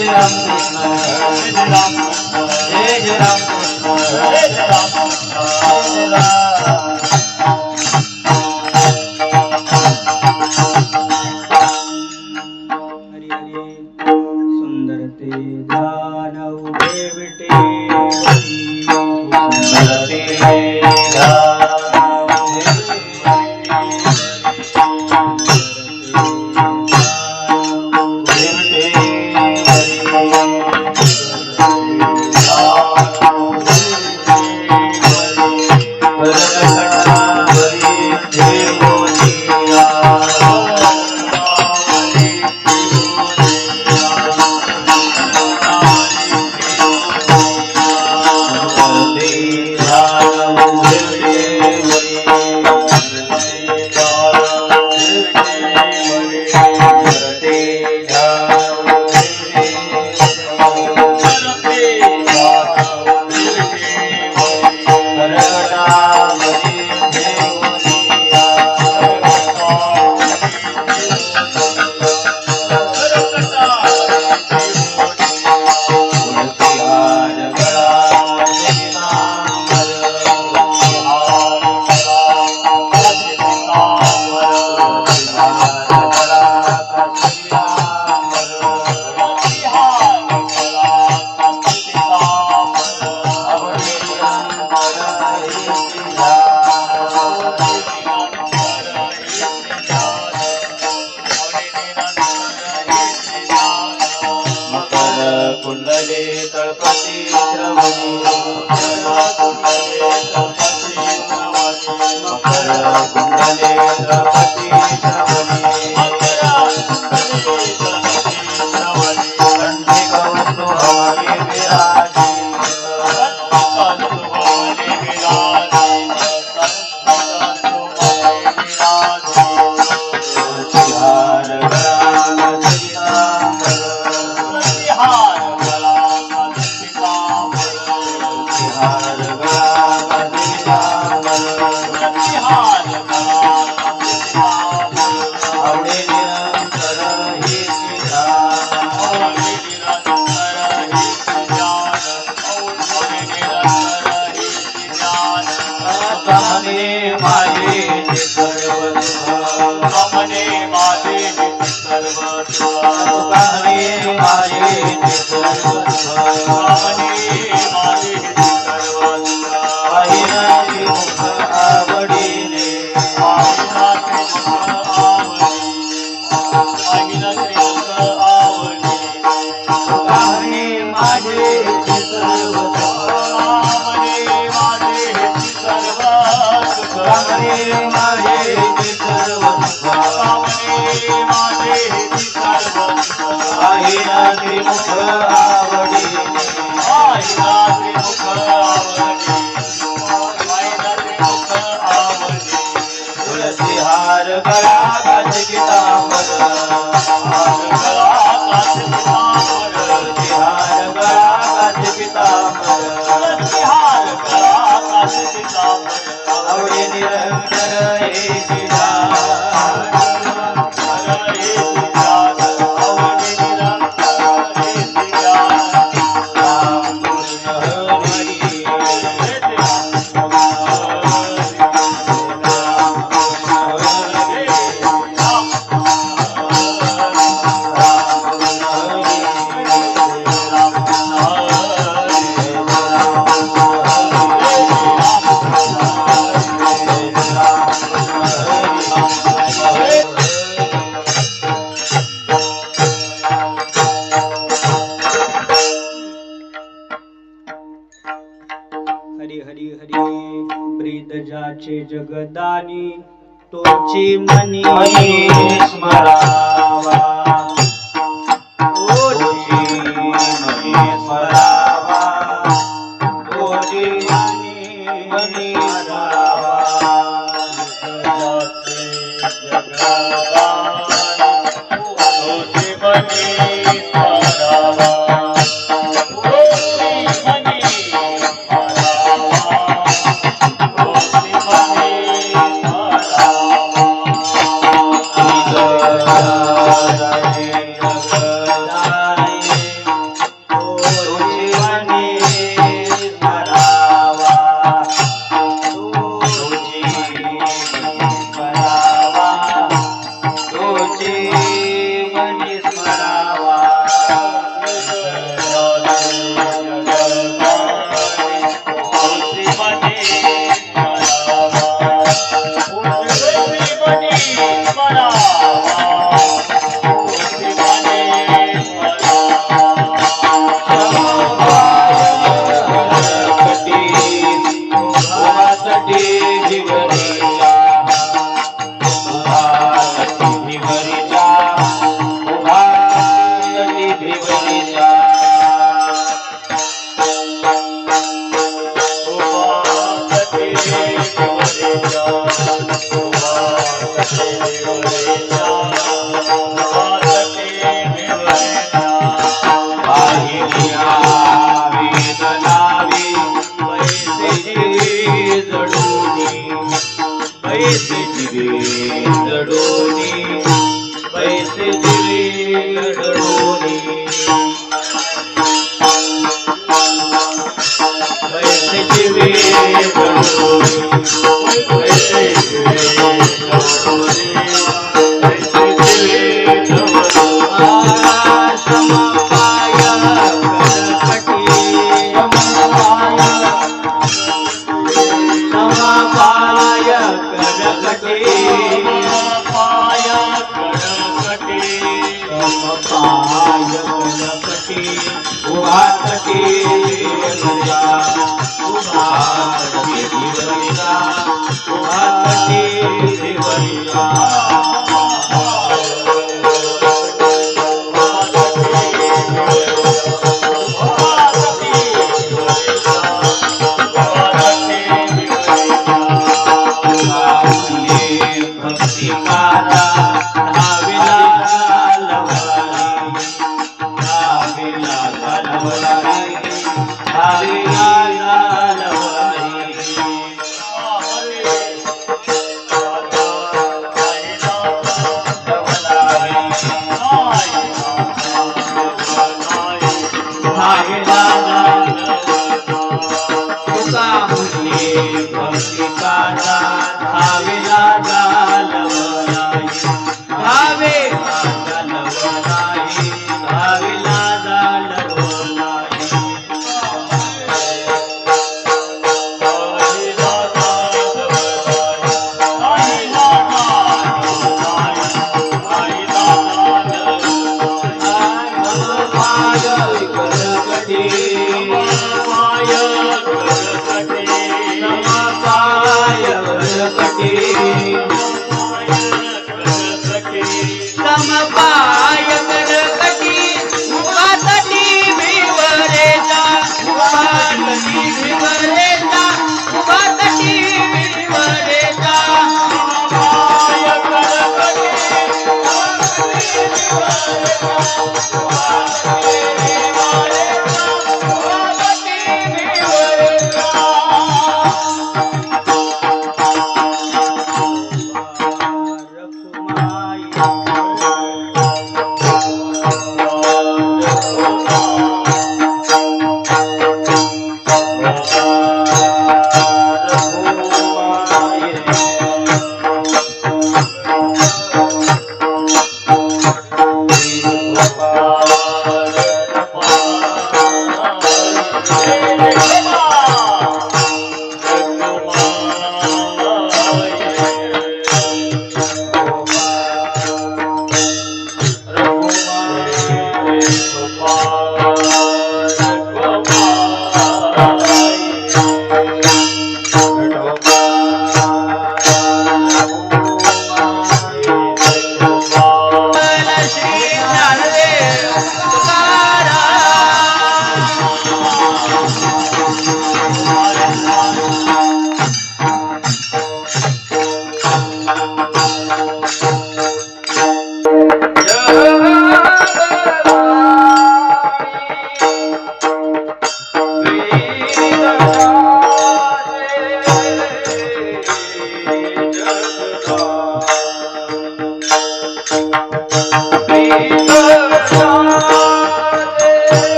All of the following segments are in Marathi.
जय राम कृष्ण जय राम कृष्ण जय राम कृष्ण जय राम कृष्ण जय राम हरि हरि सुंदर ते ध्यान उभे विटे सुंदर ते ध्यान कुंडले तळपती श्रवणी मकर कुंडले तळपती श्रवणी कंठी कौतुहवाने विराजी तुलसी हार गळा काच पितांबर तुलसी हार गळा काच पितांबर आवडे निरंतर हे जगदानी तोची मनी स्मरावा तोची मनी स्मरावा तोची मनी स्मरावा तोची मनी स्मरावा Hare उभा तटी देवरिया उभा तटी देवरिया उभा तटी देवरिया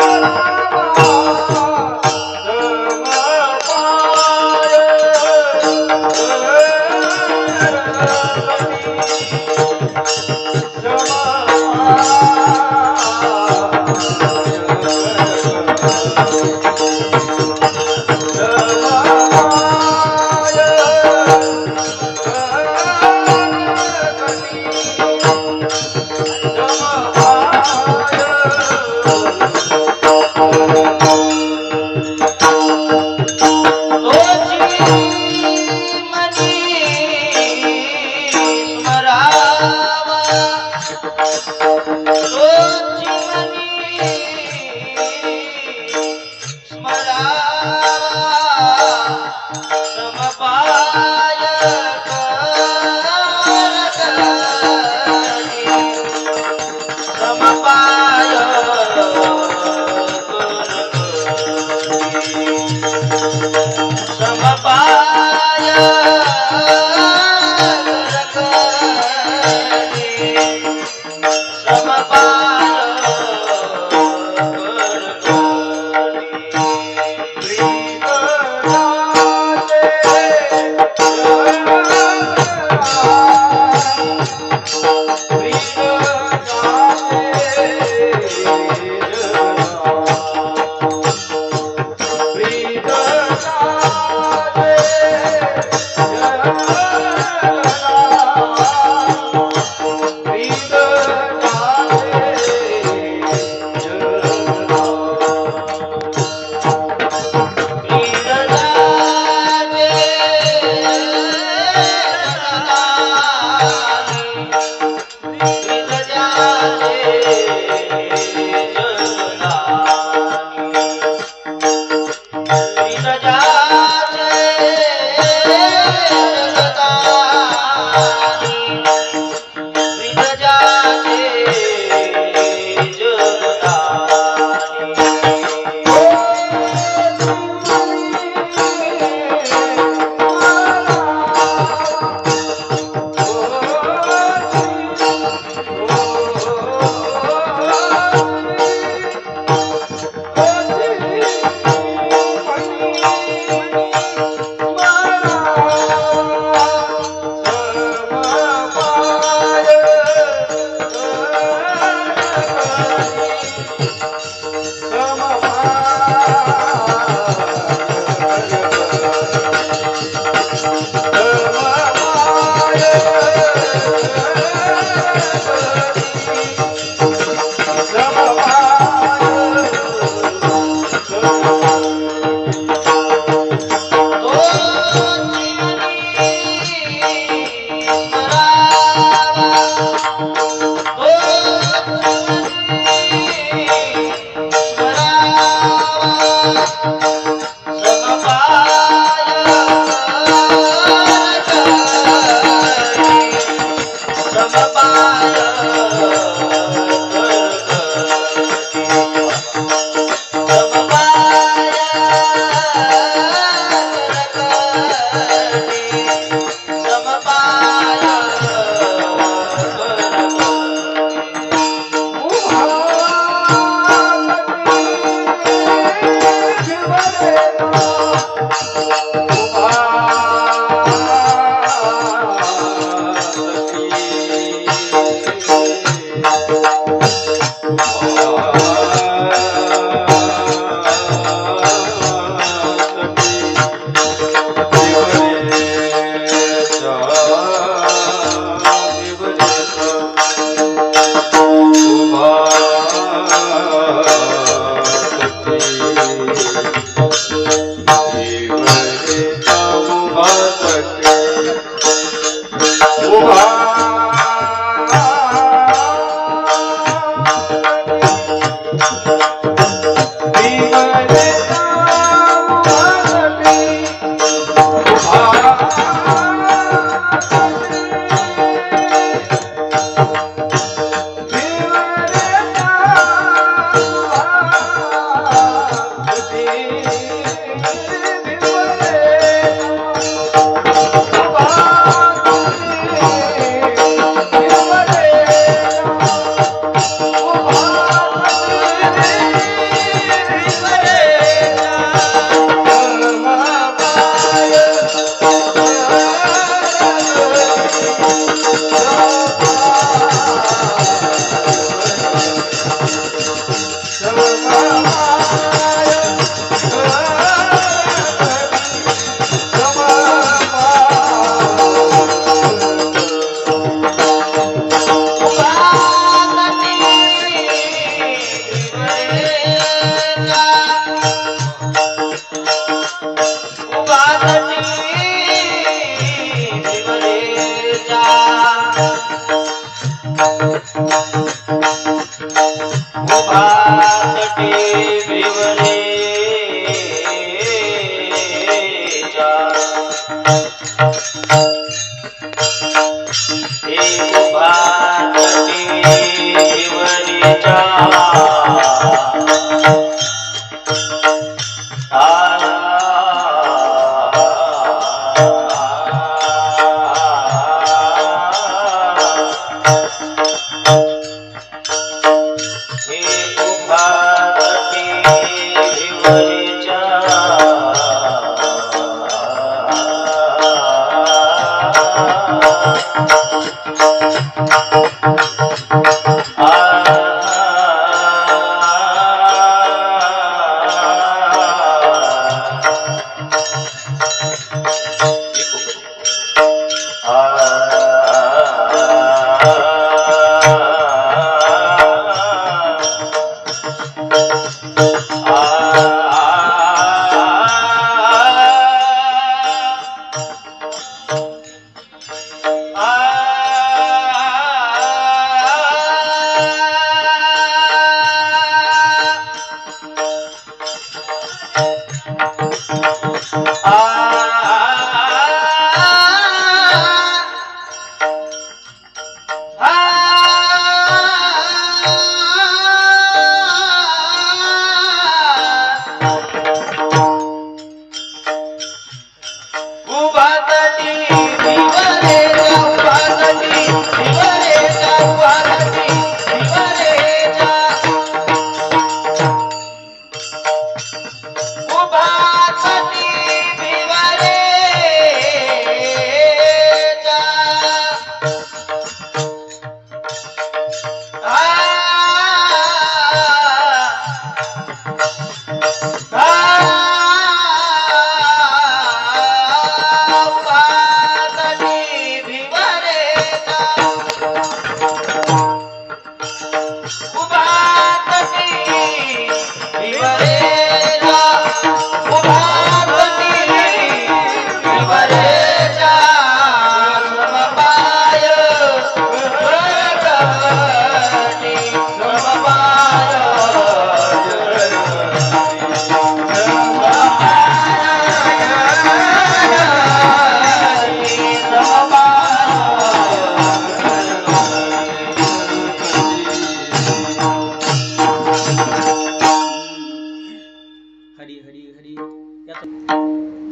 Oh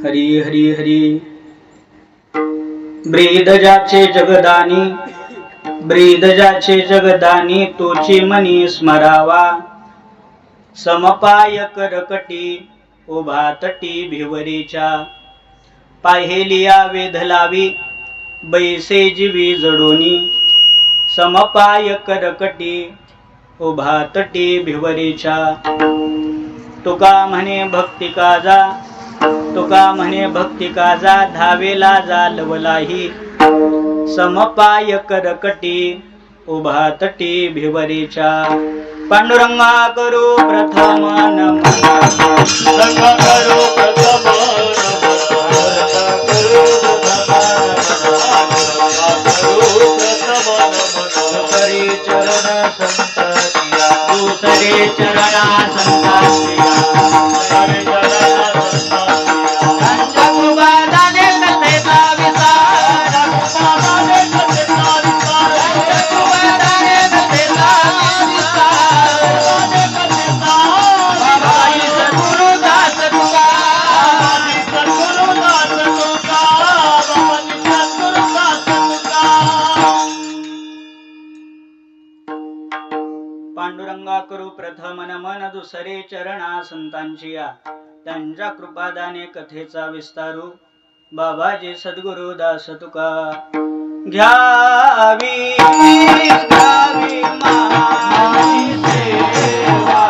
हरी हरी हरी. ब्रीद ज्याचे जगदानी, ब्रीद ज्याचे जगदानी, तोची मनी स्मरावा. समपाय करकटी उभा तटी भिवरीच्या, पाहेलिया वेध लावी बैसे जीवी जडोनी. समपाय करकटी उभा तटी भिवरीच्या, तुका म्हणे भक्ती काजा, तुका म्हणे भक्ती काजा, धावेला जालवलाही. समपाय करकटी उभा तटी भिवरीच्या, पांडुरंगा करू प्रथम नमन, रंगा करू प्रथम नमन, करी चरण संततिया, दुसरे चरणा संतांच्या त्यांच्या कृपादाने कथेचा विस्तार कृपादाने कथेचा बाबाजी सद्गुरु दास तुका पांडुरंगा करू प्रथम नमन दुसरे चरणा संतांची त्यांच्या कृपादाने कथेचा विस्तारू बाबाजी सद्गुरु दास तुका घ्यावी घ्यावी माझी सेवा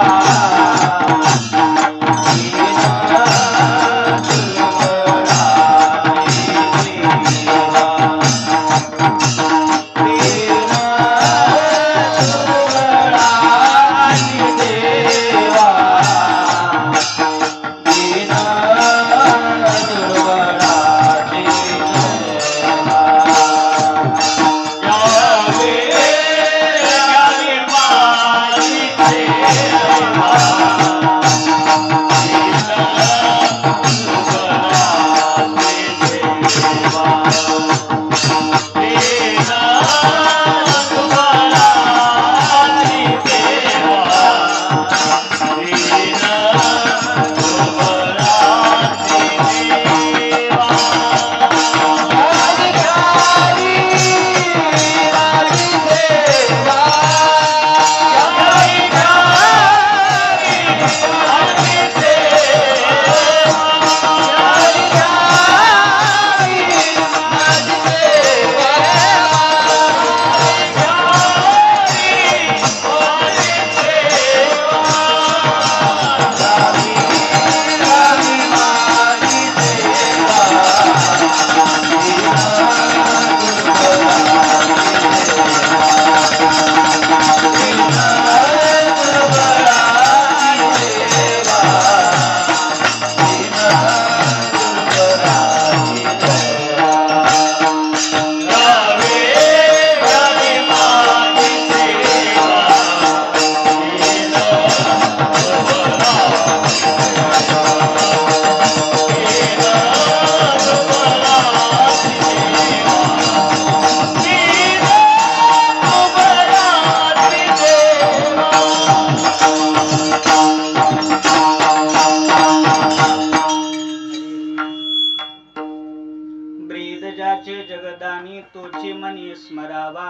जगदानी तोची मनी स्मरावा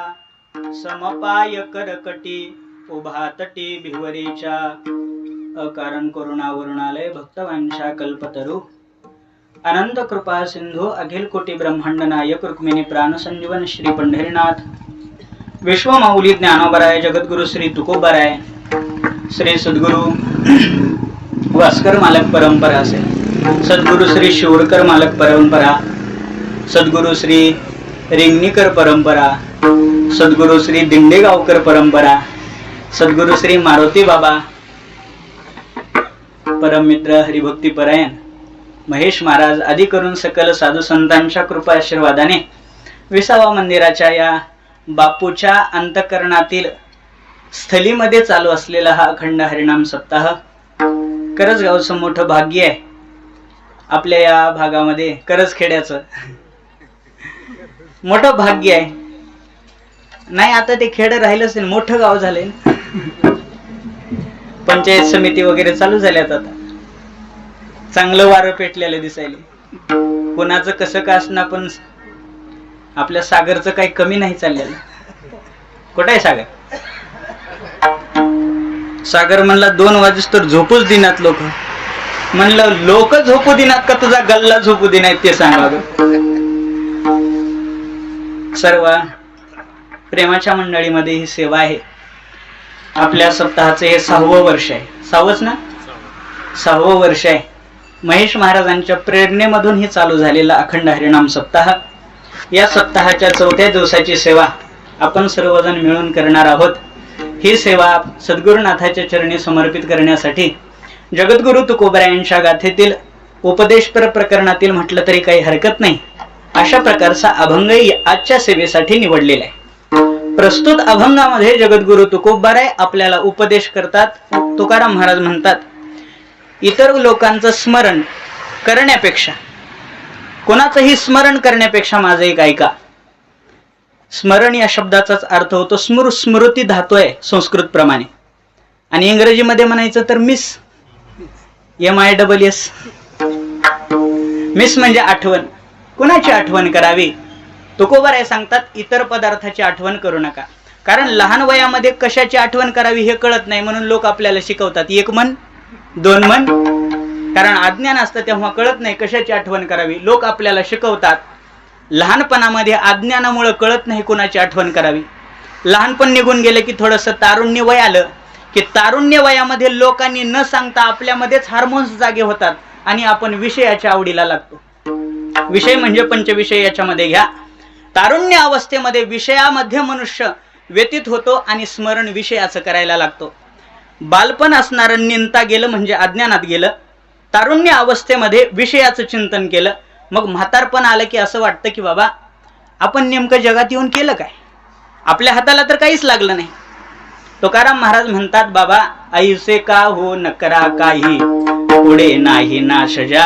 समपाय करकटी उभा तटी भिवरीच्या अकारण करुणा वरुणालय भक्तवांशा कल्पतरू अनंत कृपा सिंधू अखिल कोटी ब्रह्मांड नायक रुक्मिणी प्राण संजीवन श्री पंढरीनाथ विश्वमाऊली ज्ञानोबराय जगद्गुरु श्री तुकोबराय श्री सद्गुरु वास्कर मालक परंपरा से सद्गुरु श्री शिवरकर मालक परंपरा सद्गुरु श्री रिंगणीकर परंपरा सद्गुरु श्री दिंडेगावकर परंपरा सद्गुरु श्री मारुती बाबा परम मित्र हरिभक्ती परायण महेश महाराज आदी करून सकल साधू संतांच्या कृपा आशीर्वादाने 20व्या मंदिराच्या या बापूच्या अंतकरणातील स्थलीमध्ये चालू असलेला हा अखंड हरिनाम सप्ताह करजगावचं मोठं भाग्य आहे आपल्या या भागामध्ये करजखेड्याचं मोठं भाग्य आहे नाही आता ते खेड राहिलंच नाही मोठं गाव झालंय पंचायत समिती वगैरे चालू झाल्यात आता चांगलं वारं पेटलेलं दिसायले कोणाचं कसं का असणार पण आपल्या सागरचं काही कमी नाही चाललेलं कुठं आहे सागर सागर म्हणला 2 वाजेस तर झोपूच दिनात लोक म्हणलं लोक झोपू दिनात का तुझा गल्ला झोपू दिनात ते सांगा सर्व प्रेमाच्या मंडळीमध्ये ही सेवा आहे आपल्या सप्ताहाचे हे 6वं वर्ष आहे 6वंच ना 6वं वर्ष आहे महेश महाराजांच्या प्रेरणेमधून ही चालू झालेला अखंड हरिनाम सप्ताह या सप्ताहाच्या 4थ्या दिवसाची सेवा आपण सर्वजण मिळून करणार आहोत ही सेवा सद्गुरुनाथाच्या चरणी समर्पित करण्यासाठी जगद्गुरु तुकोबरायांच्या गाथेतील उपदेशपर प्रकरणातील म्हटलं तरी काही हरकत नाही अशा प्रकारचा अभंग आजच्या सेवेसाठी निवडलेला आहे प्रस्तुत अभंगामध्ये जगद्गुरु तुकोबाराय आपल्याला उपदेश करतात. तुकाराम महाराज म्हणतात, इतर लोकांचं स्मरण करण्यापेक्षा, कोणाचंही स्मरण करण्यापेक्षा माझं एक ऐका. स्मरण या शब्दाचाच अर्थ होतो स्मृती धातू आहे संस्कृत प्रमाणे, आणि इंग्रजीमध्ये म्हणायचं तर मिस, MISS. मिस म्हणजे आठवण. कुणाची आठवण करावी? तुकोबाराय सांगतात, इतर पदार्थाची आठवण करू नका. कारण लहान वयामध्ये कशाची आठवण करावी हे कळत नाही, म्हणून लोक आपल्याला शिकवतात 1 मन 2 मन. कारण अज्ञान असतं तेव्हा कळत नाही कशाची आठवण करावी. लोक आपल्याला शिकवतात. लहानपणामध्ये अज्ञानामुळे कळत नाही कोणाची आठवण करावी. लहानपण निघून गेलं की थोडंसं तारुण्य वय आलं की तारुण्य वयामध्ये लोकांनी न सांगता आपल्यामध्येच हार्मोन्स जागे होतात आणि आपण विषयाच्या आवडीला लागतो. विषय म्हणजे पंचविषय याच्यामध्ये घ्या. तारुण्य अवस्थेमध्ये विषयामध्ये मनुष्य व्यतीत होतो आणि स्मरण विषयाचं करायला लागतो. बालपण असणारं निंता गेलं म्हणजे अज्ञानात गेलं. तारुण्य अवस्थेमध्ये विषयाचं चिंतन केलं. मग म्हातारपण आलं की असं वाटतं की बाबा आपण नेमकं जगात येऊन केलं काय? आपल्या हाताला तर काहीच लागलं नाही. तुकाराम महाराज म्हणतात, बाबा ऐसे का हो न करा काही, पुढे नाही नाश जा.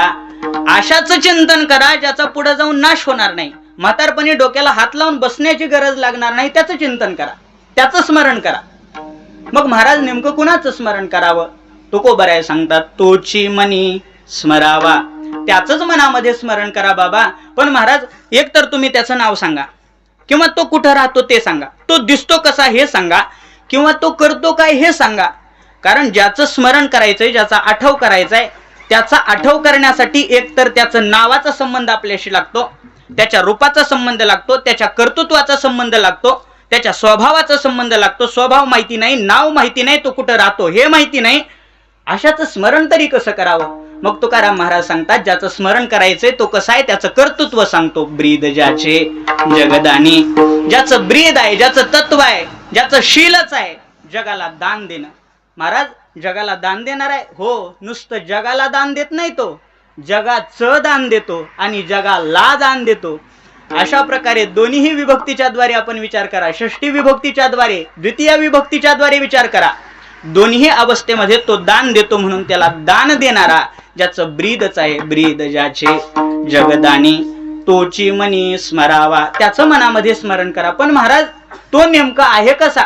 आशाचं चिंतन करा ज्याचा पुढे जाऊन नाश होणार नाही. म्हातारपणी डोक्याला हात लावून बसण्याची गरज लागणार नाही, त्याचं चिंतन करा, त्याचं स्मरण करा. मग महाराज नेमकं कुणाचं स्मरण करावं? तुकोबाराय सांगतात, तोची मनी स्मरावा. त्याचंच मनामध्ये स्मरण करा बाबा. पण महाराज एक तर तुम्ही त्याचं नाव सांगा, किंवा तो कुठं राहतो ते सांगा, तो दिसतो कसा हे सांगा, किंवा तो करतो काय हे सांगा. कारण ज्याचं स्मरण करायचंय, ज्याचा आठव करायचाय, त्याचा आठव करण्यासाठी एक तर त्याचं नावाचा संबंध आपल्याशी लागतो, त्याच्या रूपाचा संबंध लागतो, त्याच्या कर्तृत्वाचा संबंध लागतो, त्याच्या स्वभावाचा संबंध लागतो. स्वभाव माहिती नाही, नाव माहिती नाही, तो कुठं राहतो हे माहिती नाही, अशाचं स्मरण तरी कसं करावं? मग तुकाराम महाराज सांगतात, ज्याचं स्मरण करायचंय तो कसं आहे त्याचं कर्तृत्व सांगतो. ब्रीद ज्याचे जगदानी, ज्याचं ब्रीद आहे, ज्याचं तत्व आहे, ज्याचं शीलच आहे, जगाला दान देणं. महाराज जगाला दान देणार आहे? हो, नुसतं जगाला दान देत नाही, तो जगाचं दान देतो आणि जगाला दान देतो. अशा प्रकारे दोन्ही विभक्तीच्या द्वारे आपण विचार करा. षष्ठी विभक्तीच्या द्वारे, द्वितीय विभक्तीच्या द्वारे विचार करा. दोन्ही अवस्थेमध्ये तो दान देतो, म्हणून त्याला दान देणारा ज्याचं ब्रीदच आहे. ब्रीद ज्याचे जगदानी, तोची मनी स्मरावा. त्याचं मनामध्ये स्मरण करा. पण महाराज तो नेमका आहे कसा?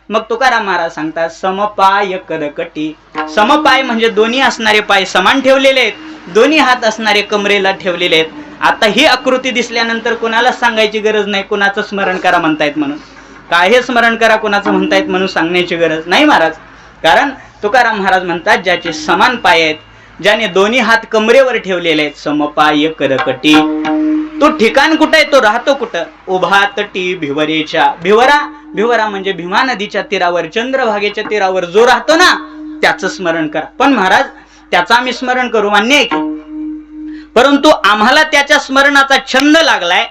मग तुकाराम महाराज सांगतात, समपाय करकटी. समपाय म्हणजे दोन्ही असणारे पाय समान ठेवलेले आहेत, दोन्ही हात असणारे कमरेला ठेवलेले आहेत. आता ही आकृती दिसल्यानंतर कोणालाच सांगायची गरज नाही कोणाचं स्मरण करा म्हणतायत म्हणून. काय हे स्मरण करा कोणाचं म्हणतायत म्हणून सांगण्याची गरज नाही महाराज. कारण तुकाराम महाराज म्हणतात, ज्याचे समान पाय आहेत, ज्याने दोन्ही हात कमरेवर ठेवलेले आहेत, समपाय करकटी. तो ठिकाण कुठं आहे? तो राहतो कुठं? उभा तटी भिवरेच्या. भिवरा म्हणजे भीमा नदीच्या तीरावर, चंद्रभागेच्या तीरावर जो राहतो ना, त्याचं स्मरण करा. पण महाराज त्याचं आम्ही स्मरण करू मान्य आहे की, परंतु आम्हाला त्याच्या स्मरणाचा छंद लागलाय,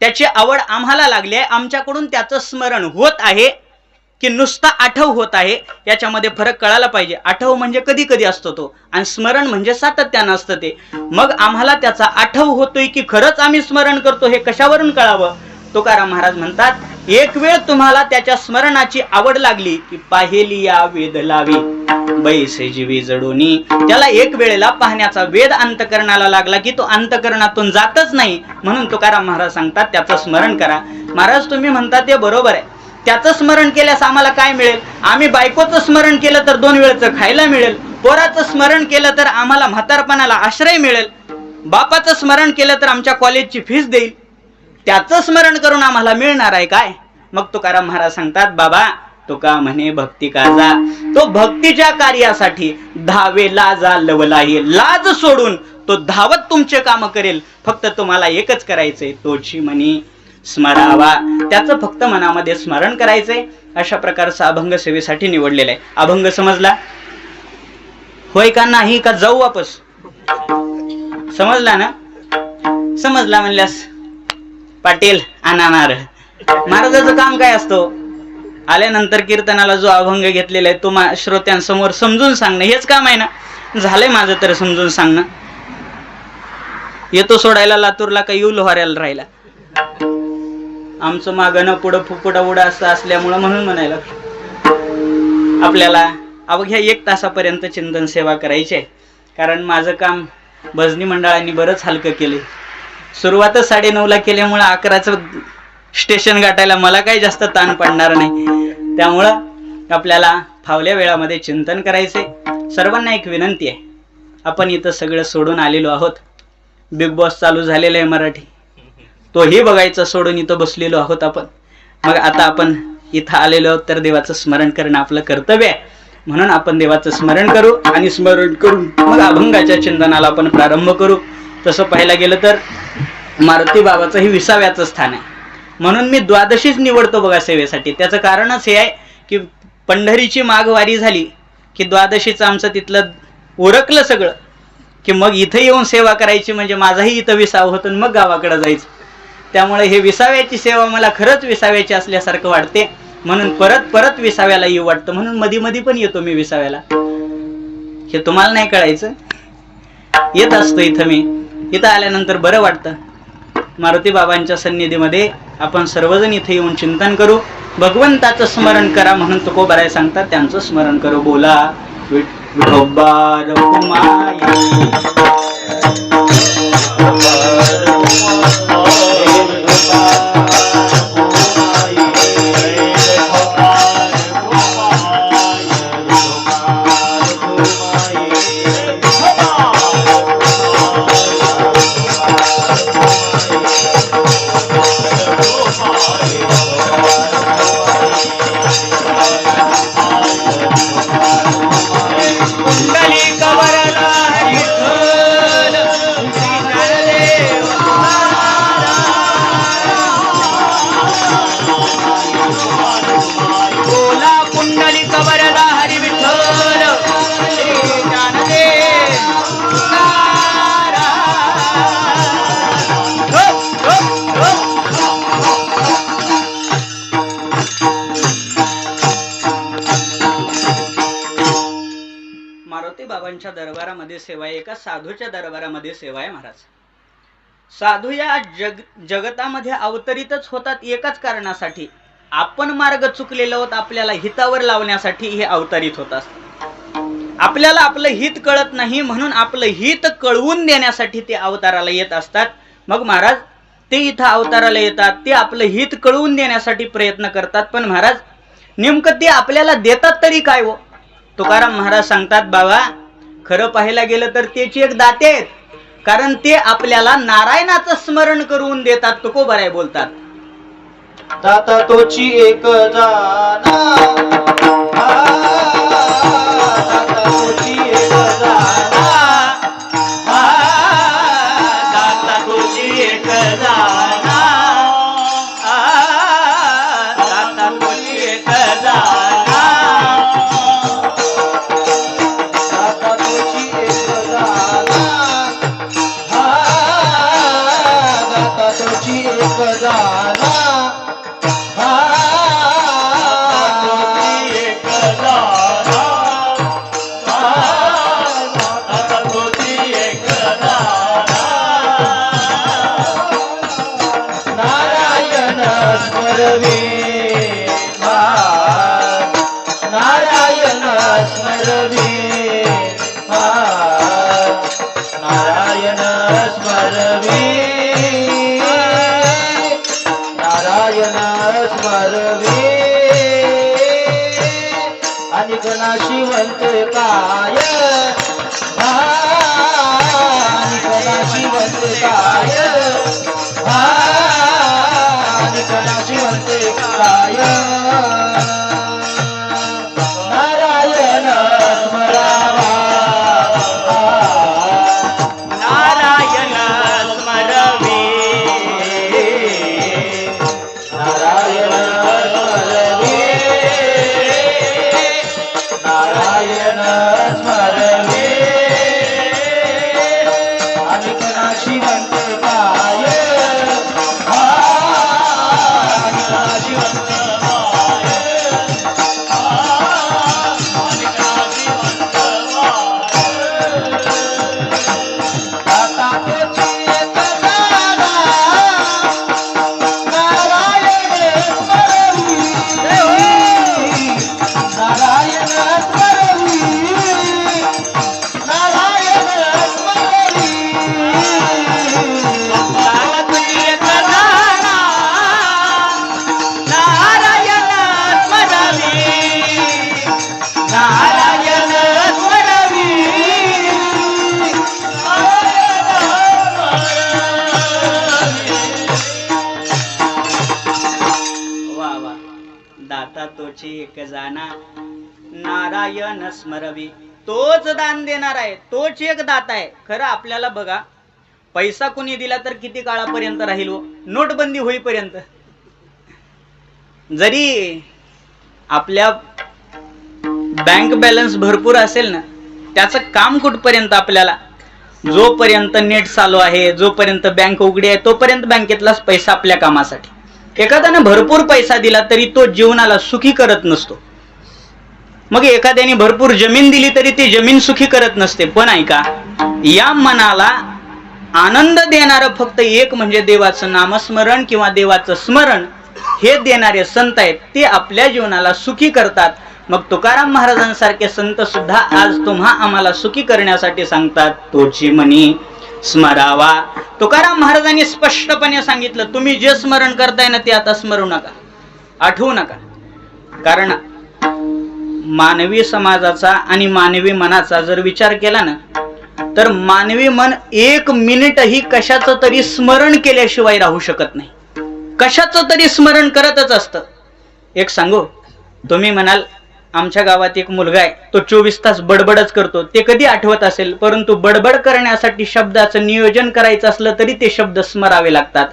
त्याची आवड आम्हाला लागली आहे, आमच्याकडून त्याचं स्मरण होत आहे की नुसता आठव होत आहे, याच्यामध्ये फरक कळायला पाहिजे. आठव म्हणजे कधी कधी असतो तो, आणि स्मरण म्हणजे सातत्यानं असतं ते. मग आम्हाला त्याचा आठव होतोय की खरंच आम्ही स्मरण करतो हे कशावरून कळावं? तुकाराम महाराज म्हणतात, एक वेळ तुम्हाला त्याच्या स्मरणाची आवड लागली की पाहेली या वेद लावी बैसे जीवी जडोनी. त्याला एक वेळेला पाहण्याचा वेद अंतकरणाला लागला की तो अंतकरणातून जातच नाही. म्हणून तुकाराम महाराज सांगतात, त्याचं स्मरण करा. महाराज तुम्ही म्हणतात ते बरोबर आहे, त्याचं स्मरण केल्यास आम्हाला काय मिळेल? आम्ही बायकोचं स्मरण केलं तर 2 वेळचं खायला मिळेल, पोराचं स्मरण केलं तर आम्हाला म्हातारपणाला आश्रय मिळेल, बापाचं स्मरण केलं तर आमच्या कॉलेजची फीस देईल. त्याचं स्मरण करून आम्हाला मिळणार आहे काय? मग तुकाराम महाराज सांगतात, बाबा तुका म्हणे भक्ती काजा. तो भक्तीच्या कार्यासाठी धावे लाजा लवलाही. लाज सोडून तो धावत तुमचे काम करेल. फक्त तुम्हाला एकच करायचंय, तोची म्हणी स्मरावा. त्याचं फक्त मनामध्ये स्मरण करायचंय. अशा प्रकारचा अभंग सेवेसाठी निवडलेला आहे. अभंग समजला होय का नाही? का जाऊ वापस? समजला ना? समजला म्हणल्यास पाटील अनानार. महाराजाचं काम काय असतो? आल्यानंतर कीर्तनाला जो अभंग घेतलेला आहे तो श्रोत्यांसमोर समजून सांगणं, हेच काम आहे ना. झालंय माझं तर समजून सांगणं. येतो सोडायला लातूरला का येऊ लोहाऱ्याला राहिला? आमचं मागणं पुढं फुपुडा उडा असं असल्यामुळं म्हणून म्हणायला आपल्याला अवघ्या 1 तासापर्यंत चिंतन सेवा करायची आहे. कारण माझं काम भजनी मंडळांनी बरंच हलकं केले. सुरुवातच 9:30ला केल्यामुळं 11चं स्टेशन गाठायला मला काही जास्त ताण पडणार नाही. त्यामुळं आपल्याला फावल्या वेळामध्ये चिंतन करायचे. सर्वांना एक विनंती आहे, आपण इथं सगळं सोडून आलेलो आहोत. बिग बॉस चालू झालेलं आहे मराठी, तोही बघायचा सोडून इथं बसलेलो आहोत आपण. मग आता आपण इथं आलेलो आहोत तर देवाचं स्मरण करणं आपलं कर्तव्य आहे. म्हणून आपण देवाचं स्मरण करू आणि स्मरण करून मग अभंगाच्या चिंतनाला आपण प्रारंभ करू. तसं पाहायला गेलं तर मारुती बाबाचं ही 20व्याचं स्थान आहे. म्हणून मी द्वादशीच निवडतो बघा सेवेसाठी. त्याचं कारणच हे आहे की पंढरीची माघवारी झाली की द्वादशीचं आमचं तिथलं उरकलं सगळं की मग इथं येऊन सेवा करायची, म्हणजे माझाही इथं 20 होतं मग गावाकडे जायचं. त्यामुळे हे 20व्याची सेवा मला खरंच 20व्याची असल्यासारखं वाटते. म्हणून परत 20व्याला येऊ वाटतं. म्हणून मध्ये पण येतो मी 20व्याला. हे तुम्हाला नाही कळायचं, येत असतो इथं मी. इथं आल्यानंतर बरं वाटतं. मारुती बाबांच्या सन्निधीमध्ये आपण सर्वजण इथे येऊन चिंतन करू. भगवंताचं स्मरण करा म्हणून तुकोबाराय सांगतात, त्यांचं स्मरण करू. बोला विठोबा रखुमाई. मारुती बाबांच्या दरबारामध्ये सेवा आहे, एका साधूच्या दरबारामध्ये सेवा आहे महाराज. साधू या जगतामध्ये अवतरितच होतात एकाच कारणासाठी, आपण मार्ग चुकलेलो आहोत आपल्याला हितावर लावण्यासाठी हे अवतरित होतात. आपल्याला आपलं हित कळत नाही म्हणून आपलं हित कळवून देण्यासाठी ते अवताराला येत असतात. मग महाराज ते इथं अवताराला येतात, ते आपलं हित कळवून देण्यासाठी प्रयत्न करतात. पण महाराज नेमकं ते आपल्याला देतात तरी काय हो? तुकाराम महाराज सांगतात, बाबा खरं पाहायला गेलं तर त्याची एक दाते आहेत. कारण ते आपल्याला नारायणाचं स्मरण करून देतात. तुकोबाराय बोलतात, दाता तोची एक जाना, दाता तोची एक जाना, दाता तोची एक जाना, दाता तोची एक जाना, दाता तोची एक जाना, दाता तोची एक जाना, नारायण स्मरवे, नारायण स्मरवे, नारायण स्मरवे, आणि गणाशिवंत काय, आणि गणाशिवंत काय, आणि गणाशिवंत काय, नारायण स्मरावा, नारायण स्मरवे, नारायण स्मरवे, नारायण स्मरवे. माझे एक जाना नारायण स्मरवी. तोच दान देणार आहे, तोच एक दाता आहे. खरं आपल्याला बघा, पैसा कुणी दिला तर किती काळापर्यंत राहील हो? नोटबंदी होईपर्यंत. जरी आपल्या बँक बॅलन्स भरपूर असेल ना, त्याचं काम कुठपर्यंत आपल्याला? जोपर्यंत नेट चालू आहे, जोपर्यंत बँक उघडी आहे, तोपर्यंत बँकेतलाच पैसा आपल्या कामासाठी. एखाद्याने भरपूर पैसा दिला तरी तो जीवनाला सुखी करत नसतो. मग एखाद्याने भरपूर जमीन दिली तरी ती जमीन सुखी करत नसते. पण ऐका, या मनाला आनंद देणारं फक्त एक म्हणजे देवाचं नामस्मरण किंवा देवाचं स्मरण हे देणारे संत आहेत. ते आपल्या जीवनाला सुखी करतात. मग तुकाराम महाराजांसारखे संत सुद्धा आज तुम्हा आम्हाला सुखी करण्यासाठी सांगतात, तोची मनी स्मरावा. तुकाराम महाराजांनी स्पष्टपणे सांगितलं, तुम्ही जे स्मरण करताय ना ते आता स्मरू नका, आठवू नका. कारण मानवी समाजाचा आणि मानवी मनाचा जर विचार केला ना, तर मानवी मन एक मिनिटही कशाचं तरी स्मरण केल्याशिवाय राहू शकत नाही. कशाचं तरी स्मरण करतच असतं. एक सांगू, तुम्ही म्हणाल आमच्या गावात एक मुलगा आहे, तो 24 तास बडबडच करतो. ते कधी आठवत असेल, परंतु बडबड करण्यासाठी शब्दाचं नियोजन करायचं असलं तरी ते शब्द स्मरावे लागतात.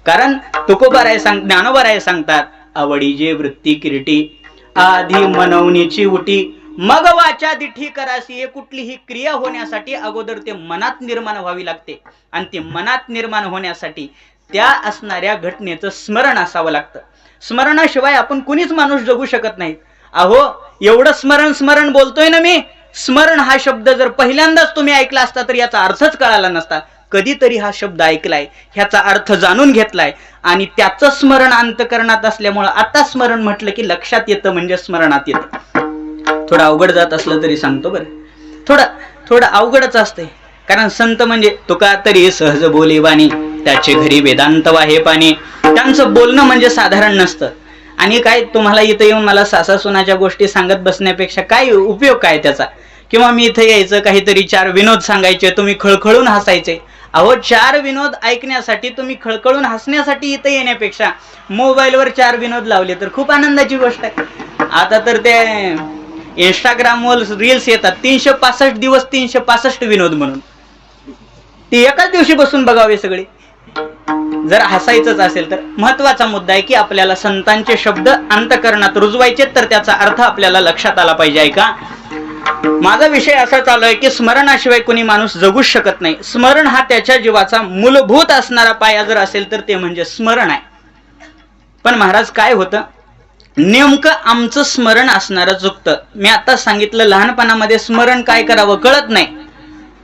कारण तुकोबाराय ज्ञानोबाराय सांगतात, आवडीजे वृत्ती किरीटी आधी मनवणीची उटी मग वाचा दिठी करासी. हे कुठलीही क्रिया होण्यासाठी अगोदर ते मनात निर्माण व्हावी लागते. आणि ते मनात निर्माण होण्यासाठी त्या असणाऱ्या घटनेचं स्मरण असावं लागतं. स्मरणाशिवाय आपण कुणीच माणूस जगू शकत नाही. अहो, एवढं स्मरण स्मरण बोलतोय ना मी, स्मरण हा शब्द जर पहिल्यांदाच तुम्ही ऐकला असता तर याचा अर्थच कळाला नसता. कधीतरी हा शब्द ऐकलाय, ह्याचा अर्थ जाणून घेतलाय आणि त्याचं स्मरण अंतकरणात असल्यामुळं आता स्मरण म्हटलं की लक्षात येतं, म्हणजे स्मरणात येतं. थोडं अवघड जात असलं तरी सांगतो बरं, थोडं अवघडच असतंय. कारण संत म्हणजे तुका तरी सहज बोली वाणी, त्याचे घरी वेदांत वाहे पाणी. त्यांचं बोलणं म्हणजे साधारण नसतं. आणि काय तुम्हाला इथं येऊन मला सासा सुनाच्या गोष्टी सांगत बसण्यापेक्षा काय उपयोग काय त्याचा? किंवा मी इथं यायचं, काहीतरी 4 विनोद सांगायचे, तुम्ही खळखळून हसायचे. अहो, 4 विनोद ऐकण्यासाठी, तुम्ही खळखळून हसण्यासाठी इथं येण्यापेक्षा मोबाईलवर 4 विनोद लावले तर खूप आनंदाची गोष्ट आहे. आता तर ते इंस्टाग्रामवर रील्स येतात, 365 दिवस 365 विनोद म्हणून. ती एकाच दिवशी बसून बघावे सगळे. जर हसायचंच असेल तर महत्वाचा मुद्दा आहे की आपल्याला संतांचे शब्द अंतकरणात रुजवायचे, तर त्याचा अर्थ आपल्याला लक्षात आला पाहिजे. ऐका, माझा विषय असा चालू आहे की स्मरणाशिवाय कोणी माणूस जगूच शकत नाही. स्मरण हा त्याच्या जीवाचा मूलभूत असणारा पाया जर असेल तर ते म्हणजे स्मरण आहे. पण महाराज काय होतं, नेमकं आमचं स्मरण असणारं चुकतं. मी आता सांगितलं, लहानपणामध्ये स्मरण काय करावं कळत नाही.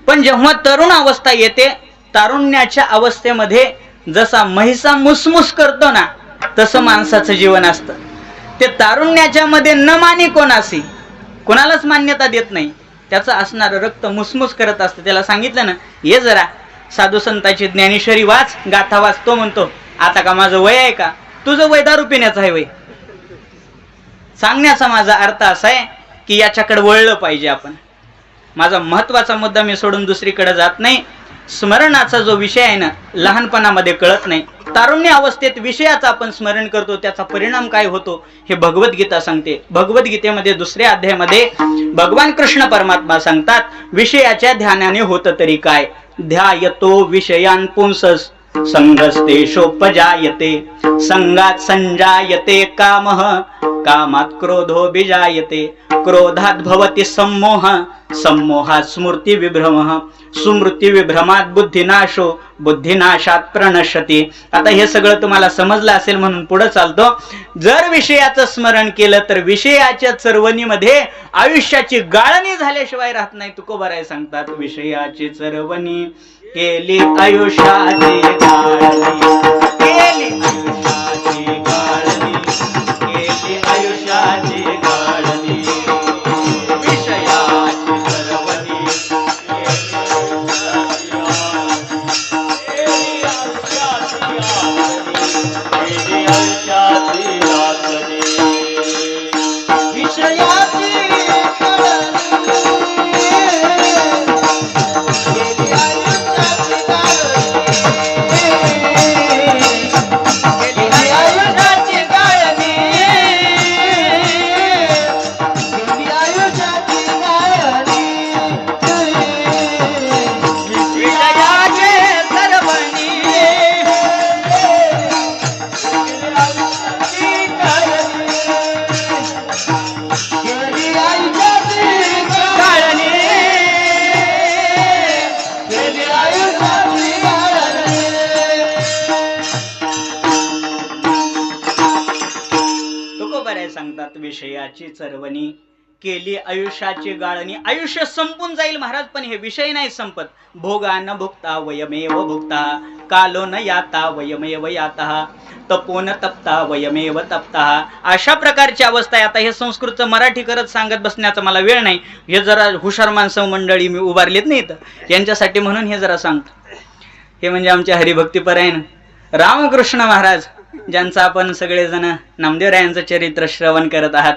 पण जेव्हा तरुण अवस्था येते, तारुण्याच्या अवस्थेमध्ये जसा म्हैसा मुसमुस करतो ना, तसं माणसाचं जीवन असतं. ते तारुण्याच्या मध्ये न मानी कोणासी, कोणालाच मान्यता देत नाही. त्याचं असणारं रक्त मुसमुस करत असतं. त्याला सांगितलं ना, ये जरा साधू संतांची ज्ञानेश्वरी वाच, गाथा वाच. तो म्हणतो, आता का माझं वय आहे का? तुझं वय दारू पिण्याचं आहे वय. सांगण्याचा माझा अर्थ असा आहे की याच्याकडे वळलं पाहिजे आपण. माझा महत्वाचा मुद्दा मी सोडून दुसरीकडे जात नाही. स्मरणाचा जो विषय आहे ना, लहानपणामध्ये कळत नाही. तारुण्य अवस्थेत विषयाचं आपण स्मरण करतो, त्याचा परिणाम काय होतो हे भगवद्गीता सांगते. भगवद्गीतेमध्ये 2ऱ्या अध्यायामध्ये भगवान कृष्ण परमात्मा सांगतात, विषयाच्या ध्यानाने होत तरी काय, ध्यायतो विषयान पुंसस संगस्तेषोपजायते, संगात संजायते कामः, कामात क्रोधो बिजायते, क्रोधात भवति सम्मोह, सम्मोहात स्मृती विभ्रमः, स्मृती विभ्रमात बुद्धिनाशो, बुद्धिनाशात प्रणश्यते. आता हे सगळं तुम्हाला समजलं असेल म्हणून पुढे चालतो. जर विषयाचं स्मरण केलं तर विषयाच्या चरवणीमध्ये आयुष्याची गाळणी झाल्याशिवाय राहत नाही. तुकोबाराय सांगतात, विषयाची चरवणी केली आयुष्याची गाळणी, केली आयुष्याची गाळणी, केली आयुष्याची गाळणी, विषयाची चरवणी केली आयुष्याची गाळणी, विषयाची विषयाची चरवणी, केली आयुष्याची गाळणी. आयुष्य संपून जाईल महाराज, पण हे विषय नाही संपत. भोगा न भुक्ता वयमेव भुक्ता, कालो न याता वयमेव यातः, तपो न तप्ता वयमेव तप्तः. अशा प्रकारची अवस्था आहे. आता हे संस्कृतचं मराठी करत सांगत बसण्याचा मला वेळ नाही. हे जरा हुशार माणसं मंडळी मी उभारलीत नाही तर यांच्यासाठी म्हणून हे जरा सांगतो. हे म्हणजे आमचे हरिभक्तीपरायण रामकृष्ण महाराज, ज्यांचं आपण सगळेजण नामदेवरायांचं चरित्र श्रवण करत आहात.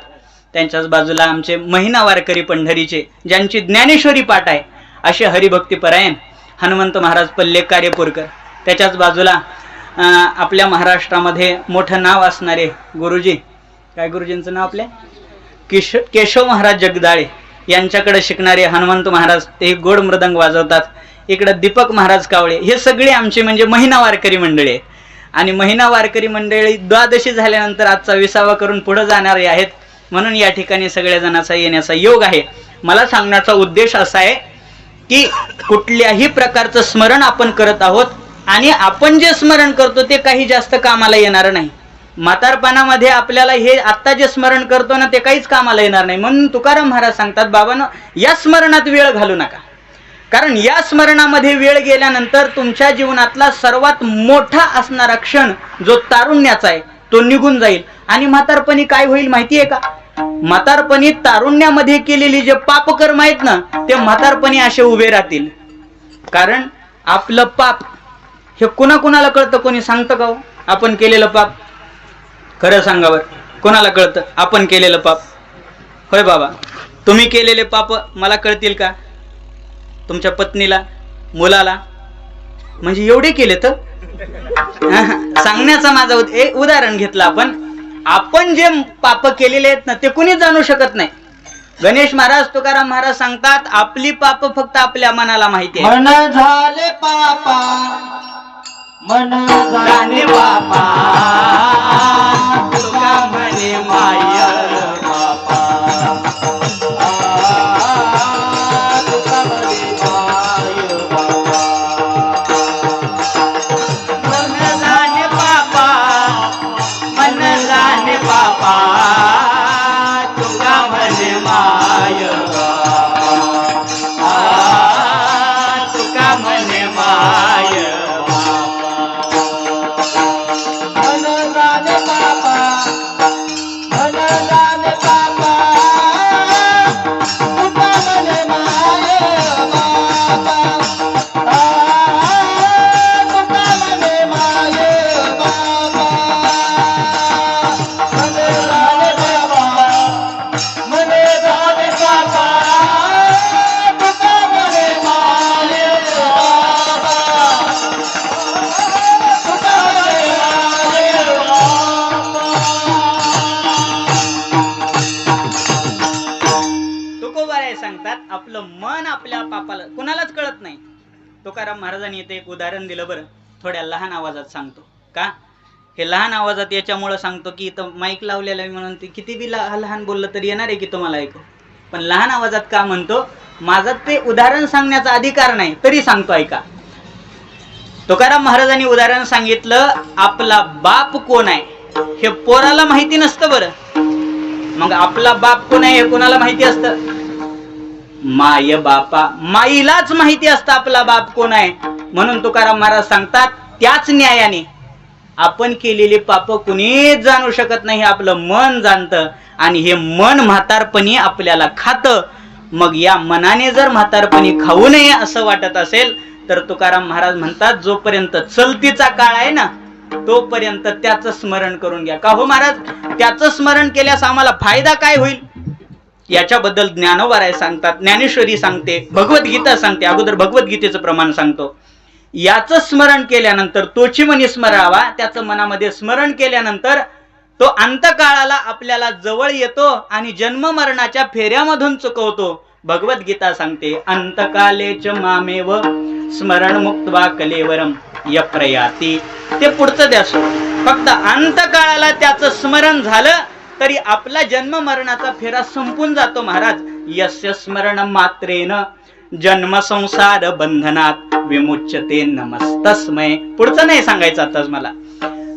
त्यांच्याच बाजूला आमचे महिना वारकरी पंढरीचे, ज्यांची ज्ञानेश्वरी पाठ आहे, असे हरिभक्तीपरायण हनुमंत महाराज पल्ले कार्यपूरकर. त्याच्याच बाजूला आपल्या महाराष्ट्रामध्ये मोठं नाव असणारे गुरुजी, काय गुरुजींचं नाव आपल्या केशव महाराज जगदाळे, यांच्याकडे शिकणारे हनुमंत महाराज, ते गोड मृदंग वाजवतात. इकडं दीपक महाराज कावळे, हे सगळे आमचे म्हणजे महिना वारकरी मंडळी आहेत. आणि महिना वारकरी मंडळी द्वादशी झाल्यानंतर आजचा 20वा करून पुढे जाणारे आहेत. म्हणून या ठिकाणी सगळ्या जणांचा येण्याचा योग आहे. मला सांगण्याचा उद्देश असा आहे की कुठल्याही प्रकारचं स्मरण आपण करत आहोत आणि आपण जे स्मरण करतो ते काही जास्त कामाला येणार नाही. म्हातारपणामध्ये आपल्याला हे आत्ता जे स्मरण करतो ना ते काहीच कामाला येणार नाही. म्हणून तुकाराम महाराज सांगतात, बाबांनो या स्मरणात वेळ घालू नका, कारण या स्मरणामध्ये वेळ गेल्यानंतर तुमच्या जीवनातला सर्वात मोठा असणारा क्षण जो तारुण्याचा आहे तो निघून जाईल. आणि म्हातारपणी काय होईल माहिती आहे का? म्हातारपणी तारुण्यामध्ये केलेली जे पापकर्म आहेत ना ते म्हातारपणी असे उभे राहतील. कारण आपलं पाप हे कुणाकुणाला कळतं? कोणी सांगतं का हो आपण केलेलं पाप? खरं सांगावर कोणाला कळतं आपण केलेलं पाप? होय बाबा, तुम्ही केलेले पाप मला कळतील का? तुमच्या पत्नीला, मुलाला, म्हणजे एवढे केले तर सांगण्याचा माझा उदाहरण घेतलं. आपण जे पाप केलेले आहेत ना ते कुणी जाणू शकत नाही. गणेश महाराज, तुकाराम महाराज सांगतात, आपली पाप फक्त आपल्या मनाला माहिती आहे. मन झाले पापा, मन झाले पापा, तुका म्हणे माय बापा, तुका म्हणे माय बापा. मन झाले पापा, मन झाले पापा, तुका म्हणे माय बापा, तुका म्हणे माय सांगतात आपलं मन आपल्या पापाला कुणालाच कळत नाही. तुकाराम महाराजांनी इथे एक उदाहरण दिलं. बरं, थोड्या लहान आवाजात सांगतो. का हे लहान आवाजात याच्यामुळे सांगतो की इथं माईक लावलेला आहे म्हणून ते किती बी लहान बोललं तरी येणार आहे की तुम्हाला ऐकू. पण लहान आवाजात का म्हणतो? माझं ते उदाहरण सांगण्याचा अधिकार नाही तरी सांगतो, ऐका. तुकाराम महाराजांनी उदाहरण सांगितलं, आपला बाप कोण आहे हे पोराला माहिती नसतं. बरं, मग आपला बाप कोण आहे हे कोणाला माहिती असतं? माय बापा, माईलाच माहिती असतं आपला बाप कोण आहे. म्हणून तुकाराम महाराज सांगतात, त्याच न्यायाने आपण केलेली पाप कुणीच जाणू शकत नाही, आपलं मन जाणतं. आणि हे मन म्हातारपणी आपल्याला खातं. मग या मनाने जर म्हातारपणी खाऊ नये असं वाटत असेल तर तुकाराम महाराज म्हणतात, जोपर्यंत चलतीचा काळ आहे ना तोपर्यंत त्याचं स्मरण करून घ्या. का हो महाराज, त्याचं स्मरण केल्यास आम्हाला फायदा काय होईल? याच्याबद्दल ज्ञानोबाराय सांगतात, ज्ञानेश्वरी सांगते, भगवद्गीता सांगते. अगोदर भगवद्गीतेचं प्रमाण सांगतो. याचं स्मरण केल्यानंतर तोची मनी स्मरावा, त्याचं मनामध्ये स्मरण केल्यानंतर तो अंतकाळाला आपल्याला जवळ येतो आणि जन्म मरणाच्या फेऱ्यामधून चुकवतो. भगवद्गीता सांगते, अंतकालेच मामेव स्मरण मुक्त्वा कलेवरम यप्रयाती. ते पुढचं द्या सोडून, फक्त अंतकाळाला त्याचं स्मरण झालं तरी आपला जन्म मरणाचा फेरा संपून जातो. महाराज, यस्य स्मरण मात्रेन जन्म संसार बंधनात विमुच्यते नमस्तस्मय. पुढचं नाही सांगायचं आताच मला.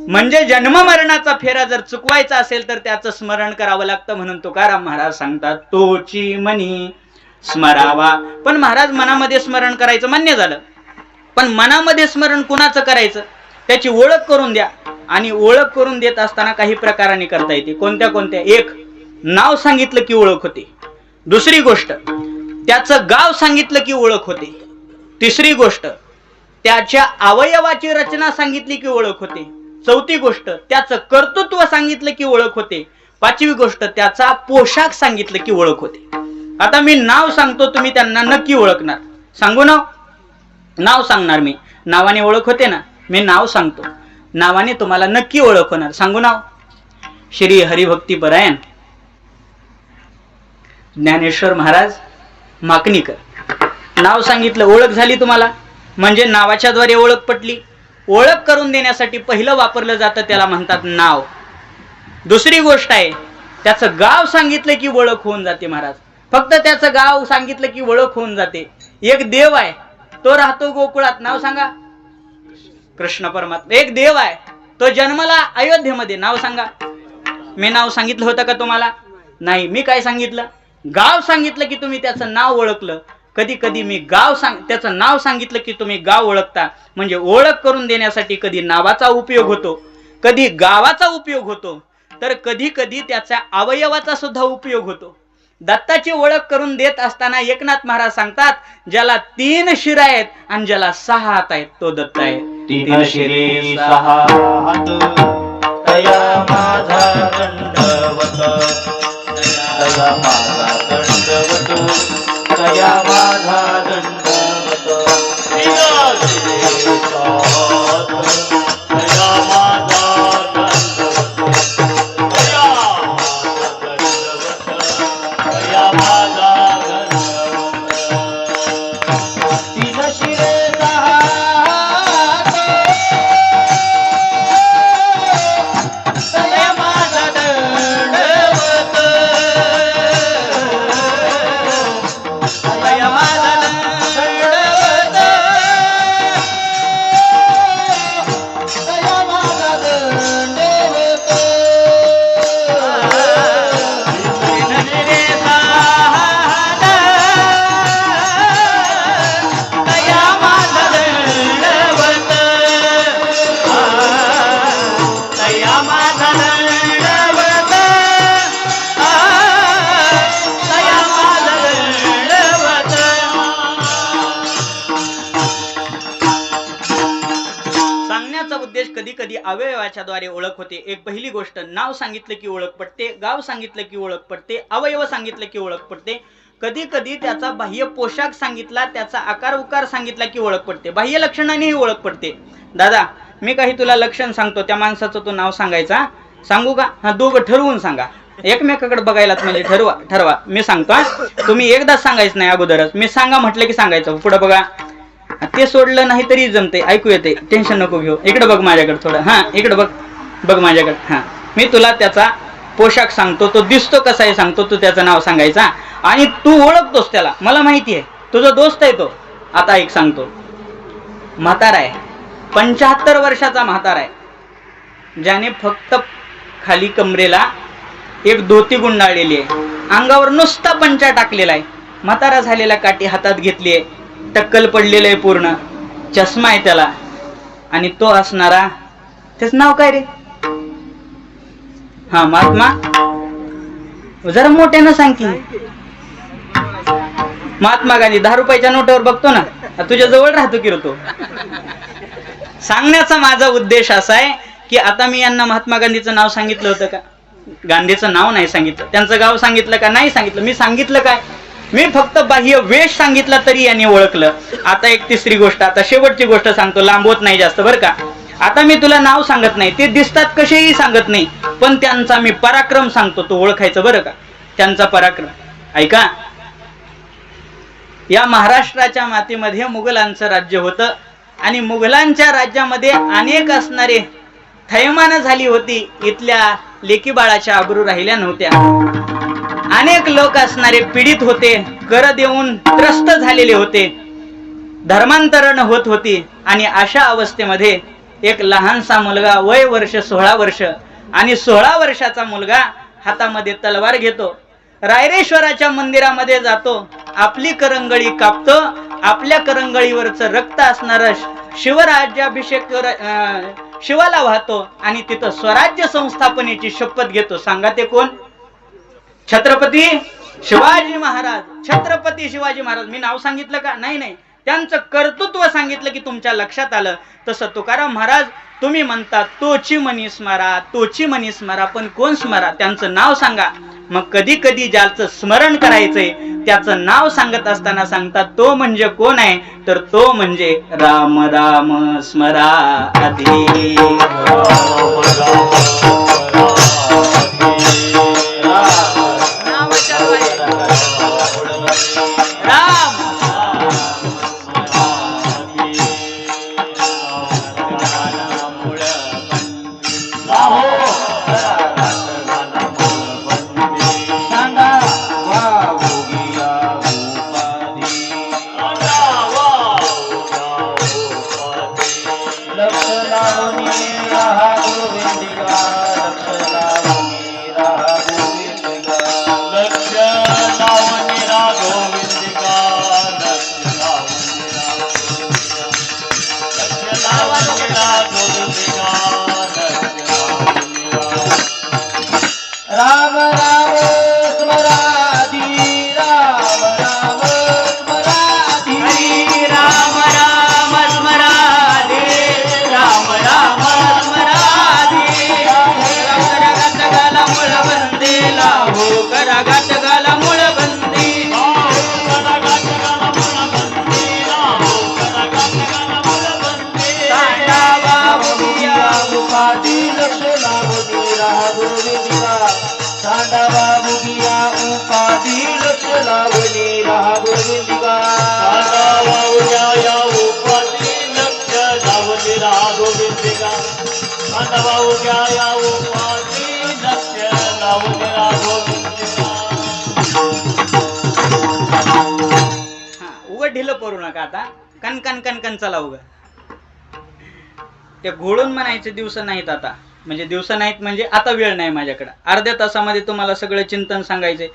म्हणजे जन्म मरणाचा फेरा जर चुकवायचा असेल तर त्याचं स्मरण करावं लागतं, म्हणून तुकाराम महाराज सांगतात तोची मनी स्मरावा. पण महाराज मनामध्ये स्मरण करायचं मान्य झालं, पण मनामध्ये स्मरण कुणाचं करायचं त्याची ओळख करून द्या. आणि ओळख करून देत असताना काही प्रकाराने करता येते. कोणत्या कोणत्या? एक, नाव सांगितलं की ओळख होते. दुसरी गोष्ट, त्याचं गाव सांगितलं की ओळख होते. तिसरी गोष्ट, त्याच्या अवयवाची रचना सांगितली की ओळख होते. चौथी गोष्ट, त्याचं कर्तृत्व सांगितलं की ओळख होते. पाचवी गोष्ट, त्याचा पोशाख सांगितलं की ओळख होते. आता मी नाव सांगतो, तुम्ही त्यांना नक्की ओळखणार. सांगू नाव? नाव सांगणार मी, नावाने ओळख होते ना. मी नाव सांगतो, नावाने तुम्हाला नक्की ओळख होणार. सांगू नाव? श्री हरिभक्तीपरायण ज्ञानेश्वर महाराज माकणीकर. नाव सांगितलं, ओळख झाली तुम्हाला, म्हणजे नावाच्या द्वारे ओळख पटली. ओळख करून देण्यासाठी पहिलं वापरलं जातं त्याला म्हणतात नाव. दुसरी गोष्ट आहे, त्याचं गाव सांगितलं की ओळख होऊन जाते महाराज. फक्त त्याचं गाव सांगितलं की ओळख होऊन जाते. एक देव आहे, तो राहतो गोकुळात. नाव सांगा? कृष्ण परमात्मा. एक देव आहे, तो जन्मला अयोध्येमध्ये. नाव सांगा? मी नाव सांगितलं होतं का तुम्हाला? नाही. मी काय सांगितलं? गाव सांगितलं की तुम्ही त्याचं नाव ओळखलं. कधी कधी मी त्याचं नाव सांगितलं की तुम्ही गाव ओळखता. म्हणजे ओळख करून देण्यासाठी कधी नावाचा उपयोग होतो, कधी गावाचा उपयोग होतो, तर कधी कधी त्याच्या अवयवाचा सुद्धा उपयोग होतो. दत्ताची ओळख करून देत असताना एकनाथ महाराज सांगतात, ज्याला 3 शिरा आहेत आणि ज्याला 6 हात आहेत तो दत्त आहे. 3 शिरे 6 हात तया माझा दंडवत, तया माझा दंडवत, तया माझा दंडवत. 3 शिरे 6 हात तया माझा दंडवत, तया माझा दंडवत, तया माझा दंडवत. 3 शिरे 6 हात तया माझा दंडवत, तया माझा दंडवत, तया माझा दंडवत. 3 शिरे 6 हात तया माझा दंडवत, तया माझा दंडवत, तया माझा दंडवत. सांगण्याचा उद्देश कधी कधी अवयवाच्या द्वारे ओळख होते. एक पहिली गोष्ट, नाव सांगितलं की ओळख पडते, गाव सांगितलं की ओळख पडते, अवयव सांगितलं की ओळख पडते. कधी कधी त्याचा बाह्य पोशाख सांगितला, त्याचा आकार उकार सांगितला की ओळख पडते. बाह्य लक्षणानेही ओळख पडते. दादा, मी काही तुला लक्षण सांगतो, त्या माणसाचं तू नाव सांगायचा. सांगू का? हा, दोघं ठरवून सांगा. एकमेकाकडे बघायलाच म्हणजे ठरवा. मी सांगतो, तुम्ही एकदा सांगायचं नाही अगोदरच. मी सांगा म्हटलं की सांगायचं. पुढे बघा, ते सोडलं नाही तरी जमते, ऐकू येते, टेन्शन नको घेऊ. इकडे बघ माझ्याकडे थोडं. हा, इकडे बघ माझ्याकडे. हा, मी तुला त्याचा पोशाख सांगतो, तो दिसतो कसा आहे सांगतो, तू त्याचं नाव सांगायचा. आणि तू ओळखतोस त्याला, मला माहिती आहे, तुझा दोस्त आहे तो. आता एक सांगतो, म्हातारा आहे, 75 वर्षाचा म्हातारा आहे, ज्याने फक्त खाली कमरेला एक धोती गुंडाळलेली आहे, अंगावर नुसता पंचा टाकलेला आहे, म्हातारा झालेला काठी हातात घेतली आहे, टक्कल पडलेलं आहे पूर्ण, चष्मा आहे त्याला. आणि तो असणारा, त्याचं नाव काय रे? हा, महात्मा. जरा मोठ्यानं सांग की. महात्मा गांधी. 10 रुपयाच्या नोटावर बघतो ना, तुझ्या जवळ राहतो की तो. सांगण्याचा माझा उद्देश असा आहे की आता मी यांना महात्मा गांधीचं नाव सांगितलं होतं का? गांधीचं नाव नाही सांगितलं. त्यांचं गाव सांगितलं का? नाही सांगितलं. मी सांगितलं काय? मी फक्त बाह्य वेश सांगितला तरी यांनी ओळखलं. आता एक तिसरी गोष्ट, आता शेवटची गोष्ट सांगतो, लांबवत नाही जास्त बरं का. आता मी तुला नाव सांगत नाही, ते दिसतात कसेही सांगत नाही, पण त्यांचा मी पराक्रम सांगतो, तो ओळखायचं बरं का. त्यांचा पराक्रम ऐका. या महाराष्ट्राच्या मातीमध्ये मुघलांचं राज्य होतं आणि मुघलांच्या राज्यामध्ये अनेक असणारे थैमान झाली होती. इथल्या लेकी बाळाच्या आबरू राहिल्या नव्हत्या. अनेक लोक असणारे पीडित होते, कर देऊन त्रस्त झालेले होते, धर्मांतरण होत होती. आणि अशा अवस्थेमध्ये एक लहानसा मुलगा, वय वर्ष 16 वर्ष, आणि 16 वर्षाचा मुलगा हातामध्ये तलवार घेतो, रायरेश्वराच्या मंदिरामध्ये जातो, आपली करंगळी कापतो, आपल्या करंगळीवरचं रक्त असणारं शिवराज्याभिषेक शिवाला वाहतो आणि तिथं स्वराज्य संस्थापनेची शपथ घेतो. सांगा ते कोण? छत्रपती शिवाजी महाराज. छत्रपती शिवाजी महाराज. मी नाव सांगितलं का? नाही नाही, त्यांचं कर्तृत्व सांगितलं की तुमच्या लक्षात आलं. तसं तुकाराम महाराज, तुम्ही म्हणता तोची मनी स्मरा, तोची मनी स्मरा, पण कोण स्मरा? त्यांचं नाव सांगा. मग कधी कधी ज्याचं स्मरण करायचंय त्याचं नाव सांगत असताना सांगतात तो म्हणजे कोण आहे, तर तो म्हणजे राम राम स्मरा आधी. राम राम राम स्मराधी, राम राम स्मराधी, राम राम स्मराधी, राम राम स्मराधी. करागात गाला मुळ बंदीला हो, करागात गाला मुळ बंदीला सांडावा बघूया उपाधी लक्ष लावणी राहा गोविंदिका. सांडावा बुगिया उपाधी लक्ष लावणी राहा गोविंदिका. सांडावा उद्या उपाधी लक्ष लावणी राहा गोविंदिका. सांडावा उद्या उपाधी लक्ष लावणी राहा गोविंदिका. उघड ढिलं पडू नका आता. कणकण कणकण चला उघड. ते घोळून म्हणायचे दिवस नाहीत आता, म्हणजे दिवस नाहीत म्हणजे आता वेळ नाही माझ्याकडे. अर्ध्या तासामध्ये तुम्हाला सगळं चिंतन सांगायचे,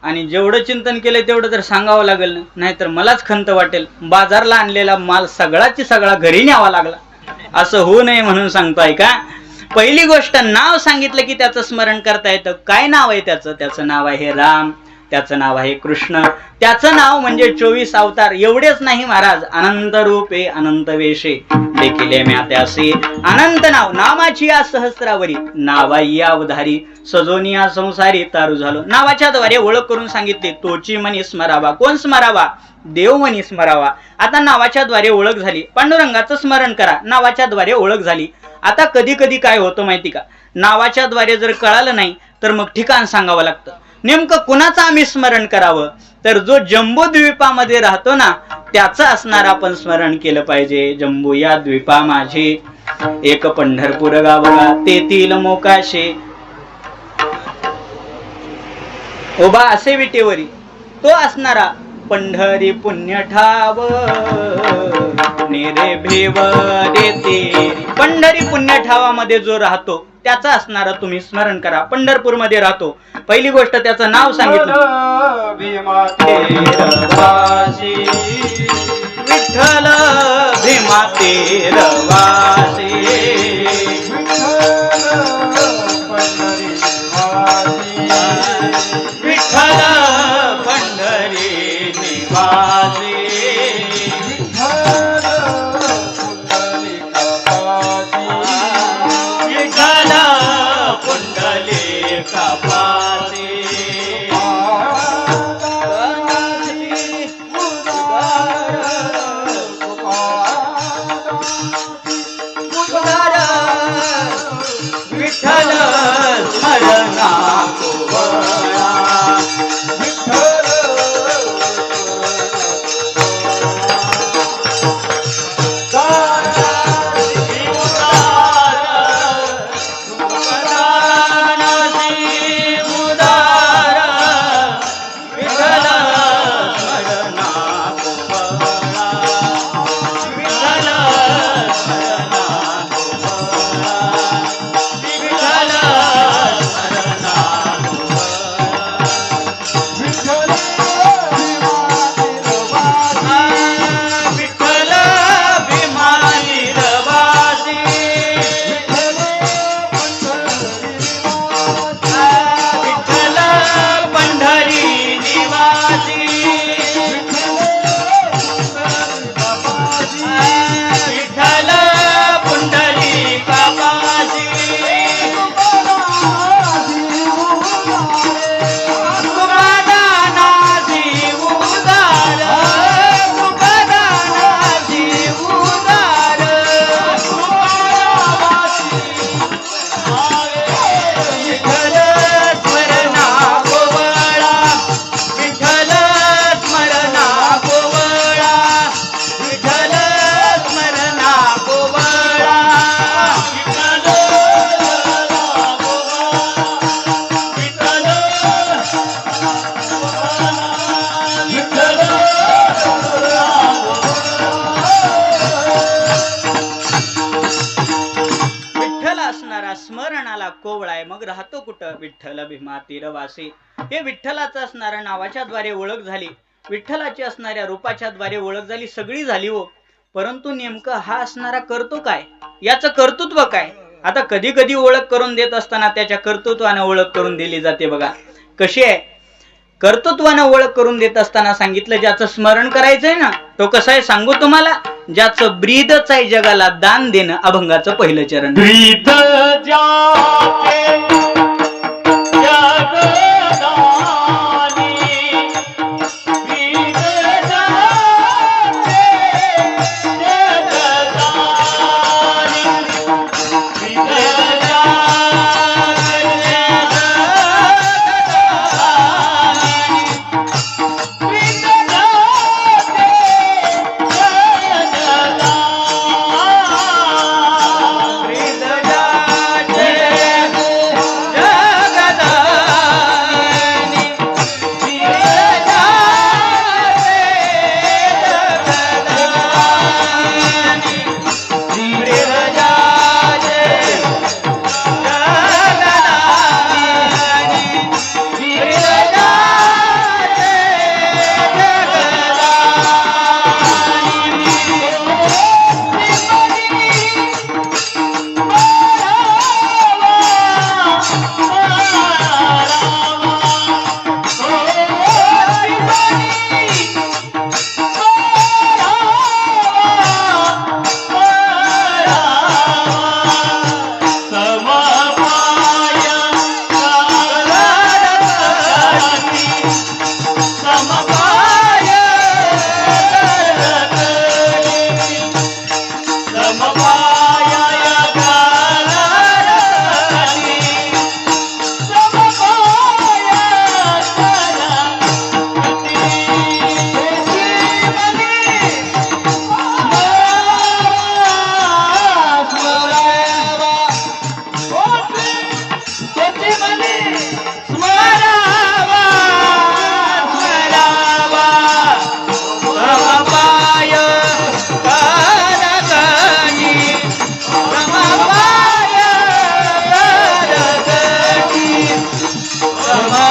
आणि जेवढं चिंतन केलंय तेवढं तर सांगावं लागेल, नाहीतर मलाच खंत वाटेल. बाजारला आणलेला माल सगळाची सगळा घरी न्यावा लागला, असं होऊ नये म्हणून सांगतोय का. पहिली गोष्ट, नाव सांगितलं की त्याचं स्मरण करता येतं. काय नाव आहे त्याचं? त्याचं नाव आहे राम, त्याचं नाव आहे कृष्ण, त्याचं नाव म्हणजे 24 अवतार. एवढेच नाही महाराज, अनंत रूपे अनंत वेशे देखील म्यात्यासे अनंत नाव. नामाची या सहस्रावरी नावाई या उधारी सजोनी या संसारी तारू झालो. नावाच्या द्वारे ओळख करून सांगितले. तोची मनी स्मरावा. कोण स्मरावा? देव मनी स्मरावा. आता नावाच्या द्वारे ओळख झाली. पांडुरंगाचं स्मरण करा. नावाच्या द्वारे ओळख झाली. आता कधी कधी काय होतं माहिती का, नावाच्या द्वारे जर कळालं नाही तर मग ठिकाण सांगावं लागतं. नेमकं कुणाचं आम्ही स्मरण करावं, तर जो जम्बो द्वीपामध्ये राहतो ना त्याचं असणार आपण स्मरण केलं पाहिजे. जम्बो या द्वीपा माझे, एक पंढरपूर गावगा तेथील मोकाशे, उभा असे विटेवरी तो असणारा पंढरी पुण्य ठाव निरे भेव देते. पंढरी पुण्य ठावामध्ये जो राहतो त्याचं असणारं तुम्ही स्मरण करा. पंढरपूर मध्ये राहतो. पहिली गोष्ट त्याचं नाव सांगितलं. विठ्ठल भीमा तेरवासे, विठ्ठल पंढरी निवासी, विठ्ठल पुंडली कपासी. उदार राहतो कुठं विठ्ठल भीमा तीरवासी. हे विठ्ठलाचं असणाऱ्या नावाच्या द्वारे ओळख झाली, विठ्ठलाची असणाऱ्या रूपाच्या द्वारे ओळख झाली, सगळी झाली हो. परंतु नेमकं हा असणारा करतो काय, याचं कर्तृत्व काय. आता कधी कधी ओळख करून देत असताना त्याच्या कर्तृत्वाने ओळख करून दिली जाते बघा. कशी आहे, कर्तृत्वाने ओळख करून देत असताना सांगितलं ज्याचं स्मरण करायचंय ना तो कसं आहे सांगू तुम्हाला, ज्याचं ब्रीदच आहे जगाला दान देणं, अभंगाचं पहिलं चरण. ब्रीद जाके जगदानी, ब्रीद जाके जगदानी, ब्रीद जाके जगदानी,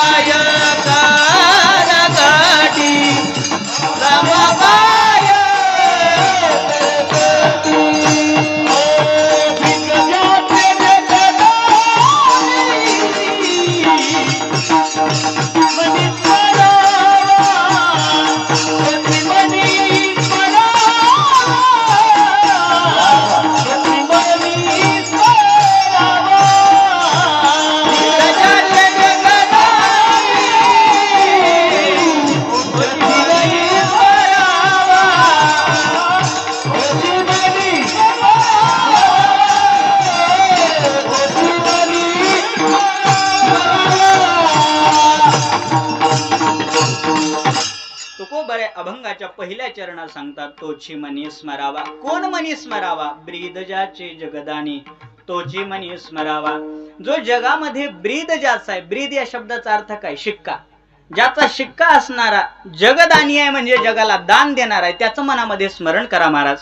ब्रीद जाके अभंगाच्या पहिल्या चरणात सांगतात तोची मनी स्मरावा. कोण मनी स्मरावा? ब्रीद ज्याचे जगदानी तोची मनी स्मरावा. जो जगामध्ये ब्रीद ज्याचा आहे, ब्रीद या शब्दाचा अर्थ काय? शिक्का. ज्याचा शिक्का असणारा जगदानी आहे म्हणजे जगाला दान देणार आहे, त्याचं मनामध्ये स्मरण करा महाराज.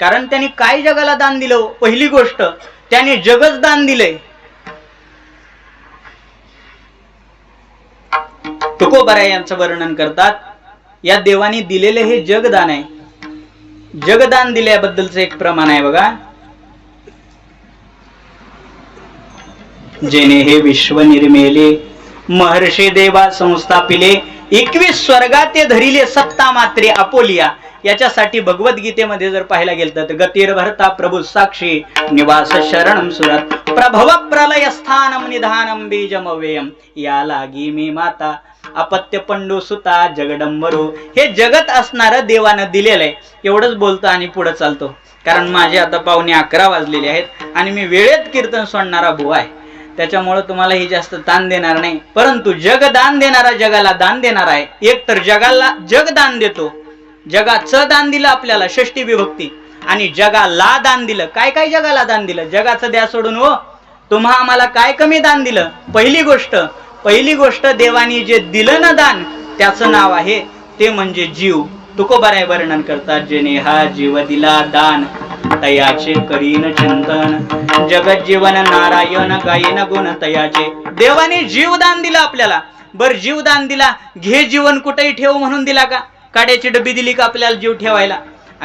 कारण त्यांनी काय जगाला दान दिलं? पहिली गोष्ट त्याने जगच दान दिलंय. तुकोबराय यांचं वर्णन करतात, या देवाने दिलेले हे जगदान आहे. जगदान दिल्याबद्दलचं एक प्रमाण आहे बघा. जेने हे विश्व निर्मेले महर्षी देवा संस्थापिले 21 स्वर्गाते धरिले सत्ता मात्रे आपोलिया. याच्यासाठी भगवद्गीतेमध्ये जर पाहायला गेलं तर गतीर भरता प्रभू साक्षी निवास शरणम सुरत प्रभव प्रलय स्थानम निधानम बीजमव्ययम या लागी मी माता अपत्य पंडू सुता जगडंबरो. हे जगत असणारं देवानं दिलेलं आहे. एवढंच बोलतो आणि पुढे चालतो, कारण माझे आता 11:15 वाजलेले आहेत आणि मी वेळेत कीर्तन सोडणारा भुवा आहे. त्याच्यामुळे तुम्हाला ही जास्त ताण देणार नाही. परंतु जगदान देणारा जगाला दान देणार आहे. एक तर जगाला जग दान देतो, जगाचं दान दिलं आपल्याला षष्टी विभक्ती, आणि जगाला दान दिलं. काय काय जगाला दान दिलं? जगाचं द्या सोडून हो, तुम्हा आम्हाला काय कमी दान दिलं? पहिली गोष्ट देवानी जे दिलं ना दान, त्याचं नाव आहे ते म्हणजे जीव. तुकोबाराय वर्णन करतात, जेने हा जीव दिला दान तयाचे करीन चिंतन जगत जीवन नारायण गायीन गुण तयाचे. देवाने जीवदान दिलं आपल्याला. बर जीवदान दिला, घे जीवन कुठेही ठेव म्हणून दिला का? काड्याची डबी दिली का आपल्याला जीव ठेवायला?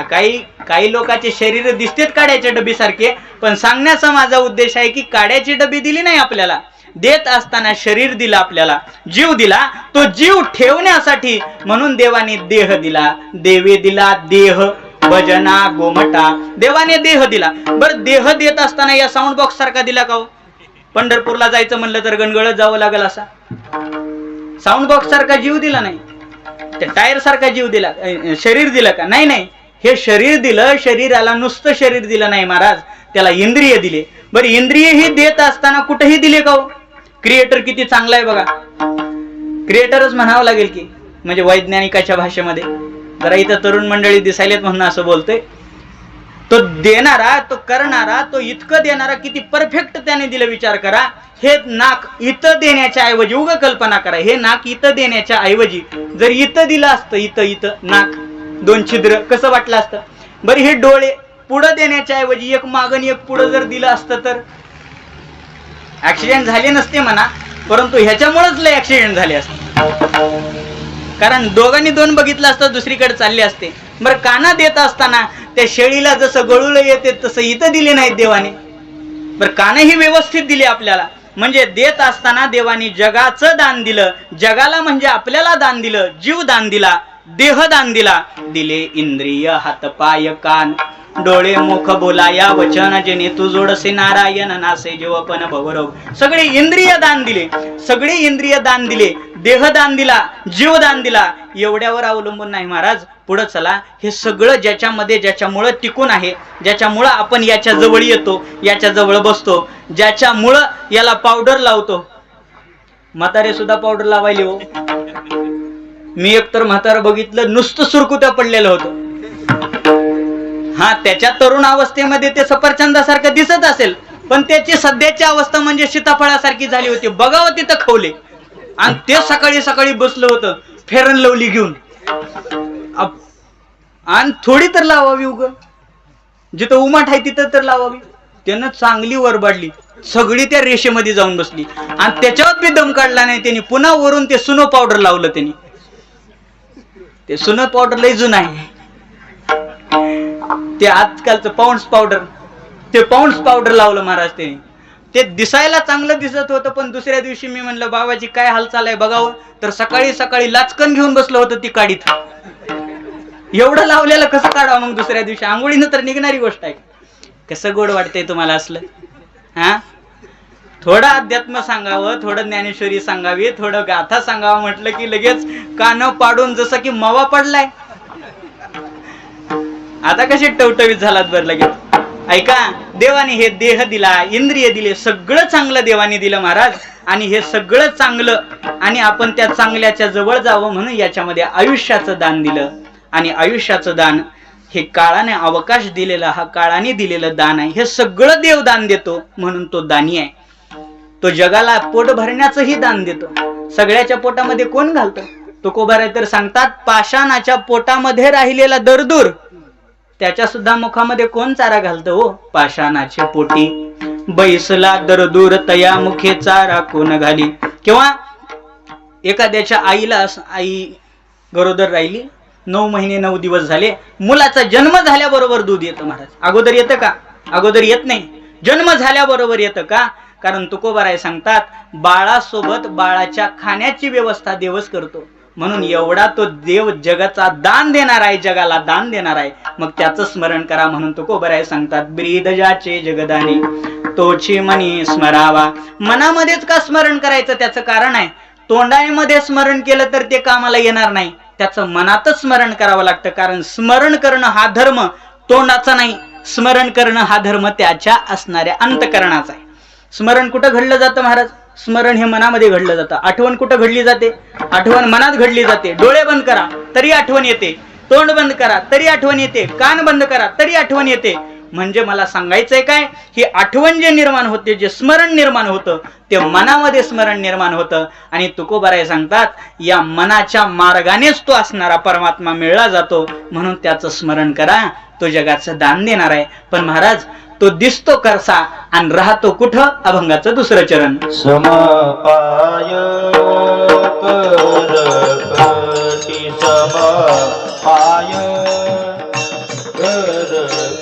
काही लोकांचे शरीर दिसतेत काड्याच्या डबी सारखे, पण सांगण्याचा माझा उद्देश आहे की काड्याची डबी दिली नाही आपल्याला. देत असताना शरीर दिला आपल्याला, जीव दिला. तो जीव ठेवण्यासाठी म्हणून देवाने देह दिला. देवे दिला देह भजना गोमटा. देवाने देह दिला. बर देह देत असताना या साऊंड बॉक्स सारखा दिला का हो? पंढरपूरला जायचं म्हणलं तर गणगळत जावं लागेल असा साऊंड बॉक्स सारखा जीव दिला नाही. त्या टायर सारखा जीव दिला, शरीर दिलं का? नाही नाही, हे शरीर दिलं. शरीराला नुसतं शरीर दिलं नाही महाराज, त्याला इंद्रिय दिले. बरं इंद्रिय ही देत असताना कुठेही दिले का हो? क्रिएटर किती चांगला आहे बघा. क्रिएटरच म्हणावं लागेल की, म्हणजे वैज्ञानिकाच्या भाषेमध्ये. जरा इथं तरुण मंडळी दिसायलेत म्हणून असं बोलतोय. तो देणारा, तो करणारा, तो इतकं देणारा किती परफेक्ट त्याने दिलं विचार करा. हे नाक इथं देण्याच्या ऐवजी, उग कल्पना करा, हे नाक इथं देण्याच्या ऐवजी जर इथं दिलं असतं, इथं नाक दोन छिद्र, कसं वाटलं असतं? बरं हे डोळे पुढं देण्याच्या ऐवजी एक मागण एक पुढं जर दिलं असतं तर ऍक्सिडेंट झाले नसते म्हणा, परंतु ह्याच्यामुळेच लय ऍक्सिडेंट झाले असते. कारण दोघांनी दोन बघितलं असतं, दुसरीकडे चालले असते. बरं काना देत असताना त्या शेळीला जसं गळूला येते तसं इथं दिले नाहीत देवाने. बरं कानही व्यवस्थित दिले आपल्याला. म्हणजे देत असताना देवाने जगाचं दान दिलं. जगाला म्हणजे आपल्याला दान दिलं. जीव दान दिला, देह दान दिला. दिले इंद्रिय हात पाय कान डोळे मुख बोलाया वचन जेणे तू जोडसे नारायण नासे जीवपन भवरोग. सगळे इंद्रिय दान दिले. सगळे इंद्रिय दान दिले. देह दान दिला, जीव दान दिला. एवढ्यावर अवलंबून नाही महाराज, पुढे चला. हे सगळं ज्याच्यामुळं टिकून आहे, ज्याच्यामुळं आपण याच्या जवळ येतो, याच्या जवळ बसतो, ज्याच्यामुळं याला पावडर लावतो. म्हातारे सुद्धा पावडर लावायले हो. मी एकतर म्हातारं बघितलं नुसतं सुरकुत्या पडलेलं होतं. हा त्याच्या तरुण अवस्थेमध्ये ते सफरचंदासारखं दिसत असेल, पण त्याची सध्याची अवस्था म्हणजे सीताफळासारखी झाली होती. बघावं तिथं खवले. आणि ते सकाळी सकाळी बसलं होतं फेर अँड लवली घेऊन. आणि थोडी तर लावावी, उग जिथं उमाठ आहे तिथं तर लावावी. त्यानं चांगली वरबाडली, सगळी त्या रेषेमध्ये जाऊन बसली. आणि त्याच्यावर बी दम काढला नाही त्यांनी. पुन्हा वरून ते सुनो पावडर लावलं त्यांनी. ते सुनो पावडर लय जुनं आहे. ते आजकालचं पाऊंड्स पावडर, ते पाऊंड्स पावडर लावलं महाराज त्यांनी. ते दिसायला चांगलं दिसत होतं, पण दुसऱ्या दिवशी मी म्हणलं बाबाजी काय हालचाल आहे बघावं, तर सकाळी सकाळी लाचकन घेऊन बसलं होतं ती काढीत. एवढं लावलेलं कसं काढावं मग दुसऱ्या दिवशी? आंघोळीनं तर निघणारी गोष्ट आहे. कसं गोड वाटतंय तुम्हाला असलं? हा थोडं अध्यात्म सांगावं, थोडं ज्ञानेश्वरी सांगावी, थोडं गाथा सांगावं म्हटलं की लगेच कान पाडून जसं की मवा पडलाय. आता कशी टवटवीत झालात बरं लगेच. ऐका, देवाने हे देह दिला, इंद्रिय दिले, सगळं चांगलं देवाने दिलं महाराज. आणि हे सगळं चांगलं, आणि आपण त्या चांगल्याच्या जवळ जावं म्हणून याच्यामध्ये आयुष्याचं दान दिलं. आणि आयुष्याचं दान हे काळाने अवकाश दिलेला, हा काळाने दिलेलं दान आहे. हे सगळं देव दान देतो म्हणून तो दानी आहे. तो जगाला पोट भरण्याचंही दान देतो. सगळ्याच्या पोटामध्ये कोण घालतं? तुकोबाराय तर सांगतात, पाषाणाच्या पोटामध्ये राहिलेला दरदूर त्याच्या सुद्धा मुखामध्ये कोण चारा घालतं हो? पाषाणाचे पोटी बैसला दरदूर तया मुखे चारा कोण घाली. किंवा एखाद्याच्या आईला, आई गरोदर राहिली, 9 महिने 9 दिवस झाले, मुलाचा जन्म झाल्याबरोबर दूध येतं महाराज. अगोदर येतं का? अगोदर येत नाही. जन्म झाल्याबरोबर येतं का? कारण तुकोबाराय सांगतात, बाळासोबत बाळाच्या खाण्याची व्यवस्था देवच करतो. म्हणून एवढा तो देव जगाचा दान देणार आहे, जगाला दान देणार आहे. मग त्याचं स्मरण करा म्हणून तुकोबाराय सांगतात, ब्रीदजाचे जगदानी तोची मनी स्मरावा. मनामध्येच का स्मरण करायचं? त्याचं कारण आहे. तोंडामध्ये स्मरण केलं तर ते कामाला येणार नाही. त्याचं मनातच स्मरण करावं लागतं. कारण स्मरण करणं हा धर्म तोंडाचा नाही. स्मरण करणं हा धर्म त्याच्या असणाऱ्या अंतकरणाचा आहे. स्मरण कुठं घडलं जातं महाराज? स्मरण हे मनामध्ये घडलं जातं. आठवण कुठं घडली जाते? आठवण मनात घडली जाते. डोळे बंद करा तरी आठवण येते, तोंड बंद करा तरी आठवण येते, कान बंद करा तरी आठवण येते. म्हणजे मला सांगायचंय काय, ही आठवण जे निर्माण होते, जे स्मरण निर्माण होतं, ते मनामध्ये स्मरण निर्माण होतं. आणि तुकोबाराय सांगतात, या मनाच्या मार्गानेच तो असणारा परमात्मा मिळला जातो. म्हणून त्याचं स्मरण करा, तो जगाचं दान देणार आहे. पण महाराज, तो दिसतो करसा आणि राहतो कुठं? अभंगाचं दुसरं चरण. समपाय करकटी समपाय करकटी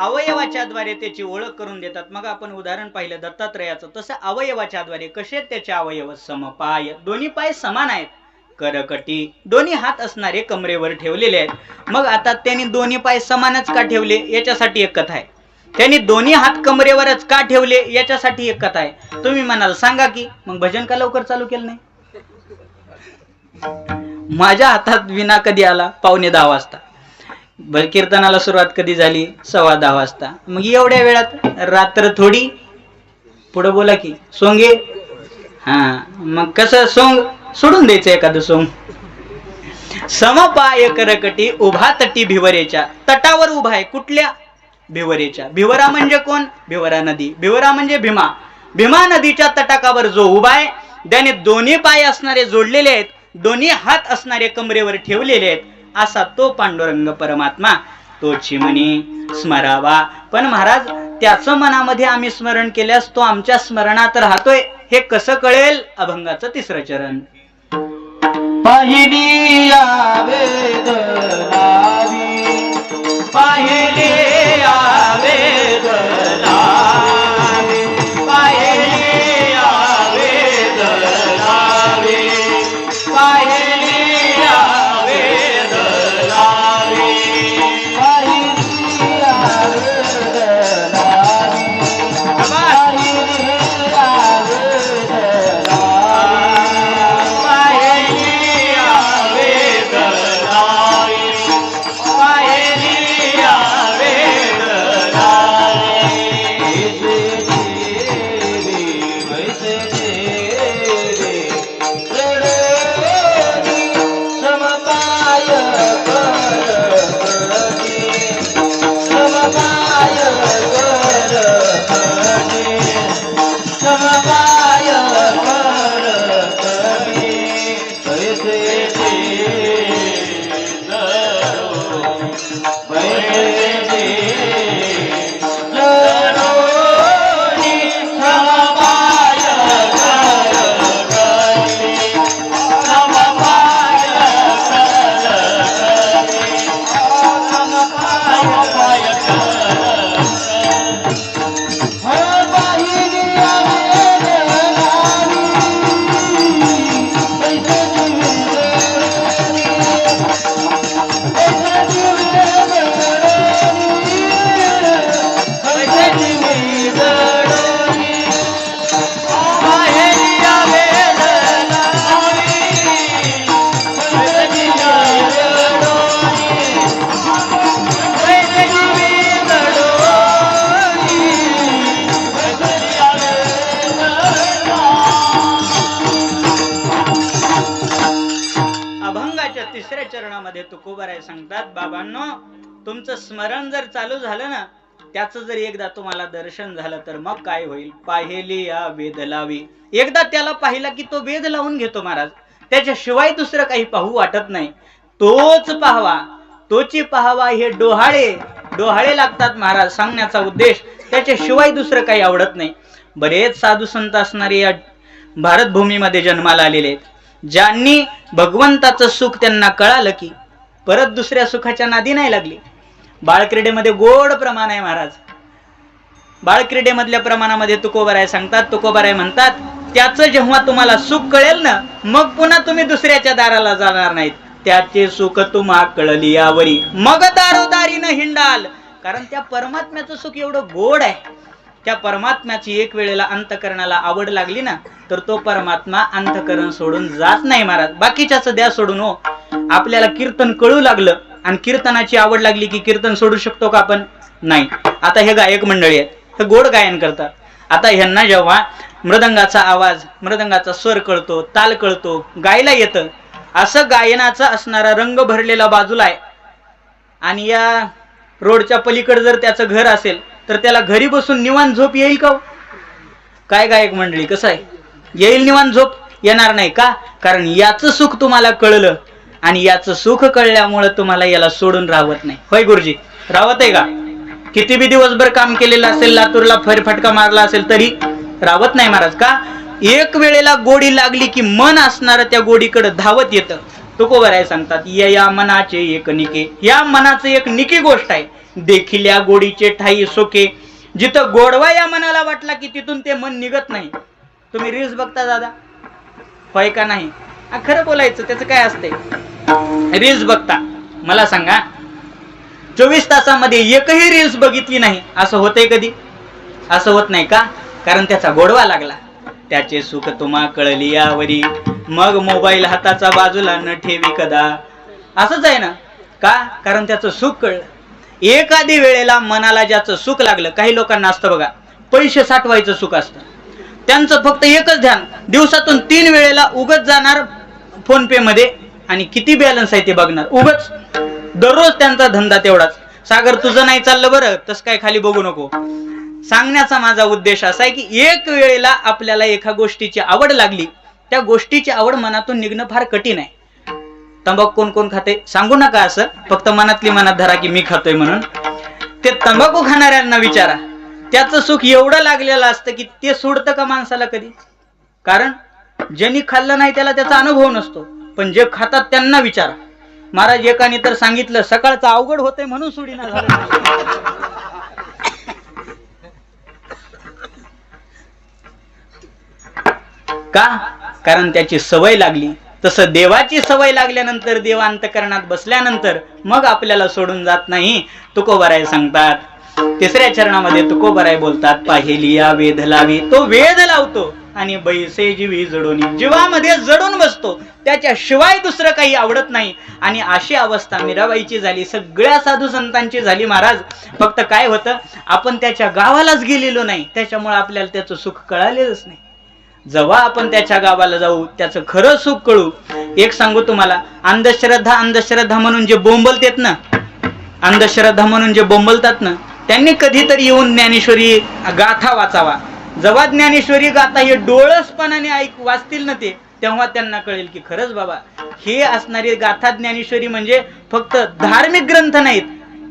अवयवाच्या द्वारे त्याची ओळख करून देतात. मग आपण उदाहरण पाहिलं दत्तात्रयाचं, तसं अवयवाच्या द्वारे. कसे त्याचे अवयव? समपाय, दोन्ही पाय समान आहेत. करकटी, दोन्ही हात असणारे कमरेवर ठेवलेले आहेत. मग आता त्यांनी दोन्ही पाय समानच का ठेवले? याच्यासाठी एक कथा आहे. त्यांनी दोन्ही हात कमरेवरच का ठेवले? याच्यासाठी एक कथा आहे. तुम्ही म्हणाल सांगा की, मग भजन का लवकर चालू केलं नाही? माझ्या हातात विना कधी आला? 9:45 वाजता. कीर्तनाला सुरुवात कधी झाली? 10:15 वाजता. मग एवढ्या वेळात रात्र थोडी? पुढे बोला की सोंगे. हा, मग कसं सोंग सोडून द्यायचं एखादं सोंग? समपाय करकटी उभा तटी भिवरेच्या. तटावर उभा आहे. कुठल्या? भिवरेच्या. भिवरा म्हणजे कोण? भिवरा नदी. भिवरा म्हणजे भीमा. भीमा नदीच्या तटाकावर जो उभा आहे, त्याने दोन्ही पाय असणारे जोडलेले आहेत, दोन्ही हात असणारे कमरेवर ठेवलेले आहेत, असा तो पांडुरंग परमात्मा, तो चिमणी स्मरावा. पण महाराज, त्याचं मनामध्ये आम्ही स्मरण केल्यास तो आमच्या स्मरणात राहतोय, हे कसं कळेल? अभंगाचं तिसरं चरण. पाहिली वेदनावी, पाहिली वेदनावी, पाहिली वेदनावी, पाहिली वेदनावी, पाहिली तिसऱ्या चरणामध्ये तुकोबाराय सांगतात, बाबांनो तुमचं स्मरण जर चालू झालं ना, त्याचं जर एकदा तुम्हाला दर्शन झालं तर मग काय होईल, पाहेली या वेद लावी. एकदा त्याला पाहिला की तो वेद लावून घेतो महाराज, त्याच्याशिवाय दुसरं काही पाहू वाटत नाही. तोच पाहावा, तोची पाहावा, हे डोहाळे लागतात महाराज. सांगण्याचा उद्देश त्याच्याशिवाय दुसरं काही आवडत नाही. बरेच साधू संत असणारे या भारत भूमीमध्ये जन्माला आलेले आहेत, ज्यांनी भगवंताचं सुख त्यांना कळालं की परत दुसऱ्या सुखाच्या नादी नाही लागली. बाळक्रीडेमध्ये गोड प्रमाण आहे महाराज. बाळक्रीडेमधल्या प्रमाणामध्ये तुकोबाराय सांगतात, तुकोबाराय म्हणतात, त्याचं जेव्हा तुम्हाला सुख कळेल ना, मग पुन्हा तुम्ही दुसऱ्याच्या दाराला जाणार नाहीत. त्याचे सुख तुम्हा कळली यावरी, मग दारोदारीनं हिंडाल. कारण त्या परमात्म्याचं सुख एवढं गोड आहे, त्या परमात्म्याची एक वेळेला अंतकरणाला आवड लागली ना, तर तो परमात्मा अंतकरण सोडून जात नाही महाराज. बाकीच्याच द्या सोडून हो. आपल्याला कीर्तन कळू लागलं आणि कीर्तनाची आवड लागली की कीर्तन सोडू शकतो का आपण? नाही. आता हे गायक मंडळी आहेत, हे गोड गायन करतात. आता ह्यांना जेव्हा मृदंगाचा आवाज, मृदंगाचा स्वर कळतो, ताल कळतो, गायला येतं, असं गायनाचा असणारा रंग भरलेला बाजूला आहे, आणि या रोडच्या पलीकडे जर त्याचं घर असेल तर त्याला घरी बसून निवांत झोप येईल का? काय गायक मंडळी, कसं आहे, येईल निवांत झोप? येणार नाही. का? कारण याचं सुख तुम्हाला कळलं, आणि याचं सुख कळल्यामुळे तुम्हाला याला सोडून राहत नाही. होय गुरुजी, राहत आहे का? किती बी दिवसभर काम केलेलं असेल, लातूरला फेरफटका मारला असेल, तरी राहत नाही महाराज. का? एक वेळेला गोडी लागली की मन असणार त्या गोडीकडे धावत येतं. तुकोबाराय सांगतात, या मनाचे एक निके, या मनाचं एक निकी गोष्ट आहे. देखिल्या गोडीचे ठाई सोके, जिथं गोडवा या मनाला वाटला की तिथून ते मन निघत नाही. तुम्ही रील्स बघता दादा, होय का नाही? खरं बोलायचं, त्याचं काय असतंय? रील्स बघता, मला सांगा 24 तासामध्ये एकही रील्स बघितली नाही असं होतंय कधी? असं होत नाही. का? कारण त्याचा गोडवा लागला. त्याचे सुख तुम्हा कळली यावरी, मग मोबाईल हाताचा बाजूला न ठेवी कदा. असंच आहे ना. का? कारण त्याचं सुख कळलं. एखादी वेळेला मनाला ज्याचं सुख लागलं, काही लोकांना असतं बघा, पैसे साठवायचं सुख असतं, त्यांचं फक्त एकच ध्यान, दिवसातून 3 वेळेला उगत जाणार फोन पे मध्ये आणि किती बॅलन्स आहे ते बघणार. उगच दररोज त्यांचा धंदा तेवढाच. सागर तुझं नाही चाललं बरं, तस काय खाली बघू नको. सांगण्याचा माझा उद्देश असा आहे की एक वेळेला आपल्याला एका गोष्टीची आवड लागली, त्या गोष्टीची आवड मनातून निघणं फार कठीण आहे. तंबाखू कोण कोण खाते सांगू नका असं, फक्त मनातली मनात धरा की मी खातोय म्हणून. ते तंबाखू खाणाऱ्यांना विचारा, त्याचं सुख एवढं लागलेलं असतं की ते सोडतं का माणसाला कधी? कारण ज्यांनी खाल्लं नाही त्याला त्याचा अनुभव नसतो, पण जे खातात त्यांना विचारा. महाराज एकाने तर सांगितलं, सकाळचं अवघड होतंय म्हणून सोडीना झालं. का? कारण त्याची सवय लागली. तसं देवाची सवय लागल्यानंतर, देव अंतकरणात बसल्यानंतर मग आपल्याला सोडून जात नाही. तुकोबाराय सांगतात, तिसऱ्या चरणामध्ये तुकोबाराय बोलतात, पाहेली या वेद लावी. तो वेद लावतो आणि बैसे जीवी जडून, जीवामध्ये जडून बसतो, त्याच्याशिवाय दुसरं काही आवडत नाही. आणि अशी अवस्था मीराबाईची झाली, सगळ्या साधू संतांची झाली महाराज. फक्त काय होतं, आपण त्याच्या गावालाच गेलेलो नाही, त्याच्यामुळे आपल्याला त्याचं सुख कळालेलंच नाही. जेव्हा आपण त्याच्या गावाला जाऊ, त्याचं खरं सुख कळू. एक सांगू तुम्हाला, अंधश्रद्धा अंधश्रद्धा म्हणून जे बोंबलतात ना, अंधश्रद्धा म्हणून जे बोंबलतात ना, त्यांनी कधीतरी येऊन ज्ञानेश्वरी गाथा वाचावा. जेव्हा ज्ञानेश्वरी गाथा हे डोळसपणाने वाचतील ना ते, तेव्हा त्यांना कळेल की खरंच बाबा हे असणारी गाथा ज्ञानेश्वरी म्हणजे फक्त धार्मिक ग्रंथ नाहीत,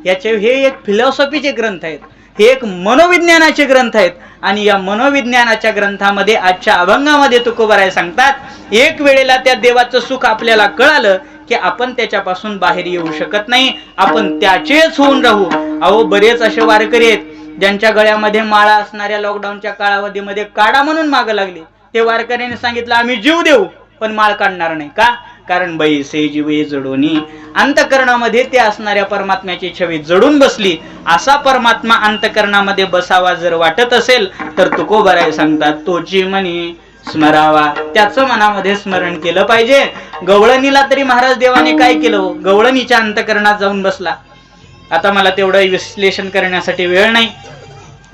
याचे हे एक फिलॉसॉफीचे ग्रंथ आहेत, हे एक मनोविज्ञानाचे ग्रंथ आहेत. आणि या मनोविज्ञानाच्या ग्रंथामध्ये आजच्या अभंगामध्ये तुकोबाराय सांगतात, एक वेळेला त्या देवाचं सुख आपल्याला कळालं की आपण त्याच्यापासून बाहेर येऊ शकत नाही, आपण त्याचेच होऊन राहू. अहो बरेच असे वारकरी आहेत ज्यांच्या गळ्यामध्ये माळा असणाऱ्या लॉकडाऊनच्या काळावधीमध्ये काढा म्हणून मागं लागले. ते वारकऱ्यांनी सांगितलं आम्ही जीव देऊ पण माळ काढणार नाही. का? कारण बैसे जीवे जडोनी, अंतकरणामध्ये ते असणाऱ्या परमात्म्याची छवी जडून बसली. असा परमात्मा अंतकरणामध्ये बसावा जर वाटत असेल तर तुकोबाराय सांगतात, तोची मनी स्मरावा, त्याचं मनामध्ये स्मरण केलं पाहिजे. गवळणीला तरी महाराज देवाने काय केलं, गवळणीच्या अंतकरणात जाऊन बसला. आता मला तेवढं विश्लेषण करण्यासाठी वेळ नाही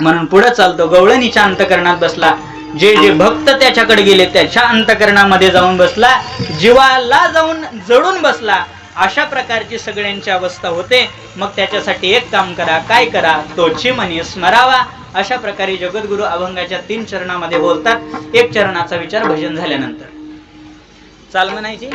म्हणून पुढे चालतो. गवळणीच्या अंतकरणात बसला, जे जे भक्त त्याच्याकडे गेले त्याच्या अंतकरणामध्ये जाऊन बसला, जीवाला जाऊन जडून बसला. अशा प्रकारची सगळ्यांची अवस्था होते. मग त्याच्यासाठी एक काम करा, काय करा, तोची मनी स्मरावा. अशा प्रकारे जगद्गुरु अभंगाच्या 3 चरणामध्ये बोलतात. एक चरणाचा विचार भजन झाल्यानंतर चाल म्हणायची.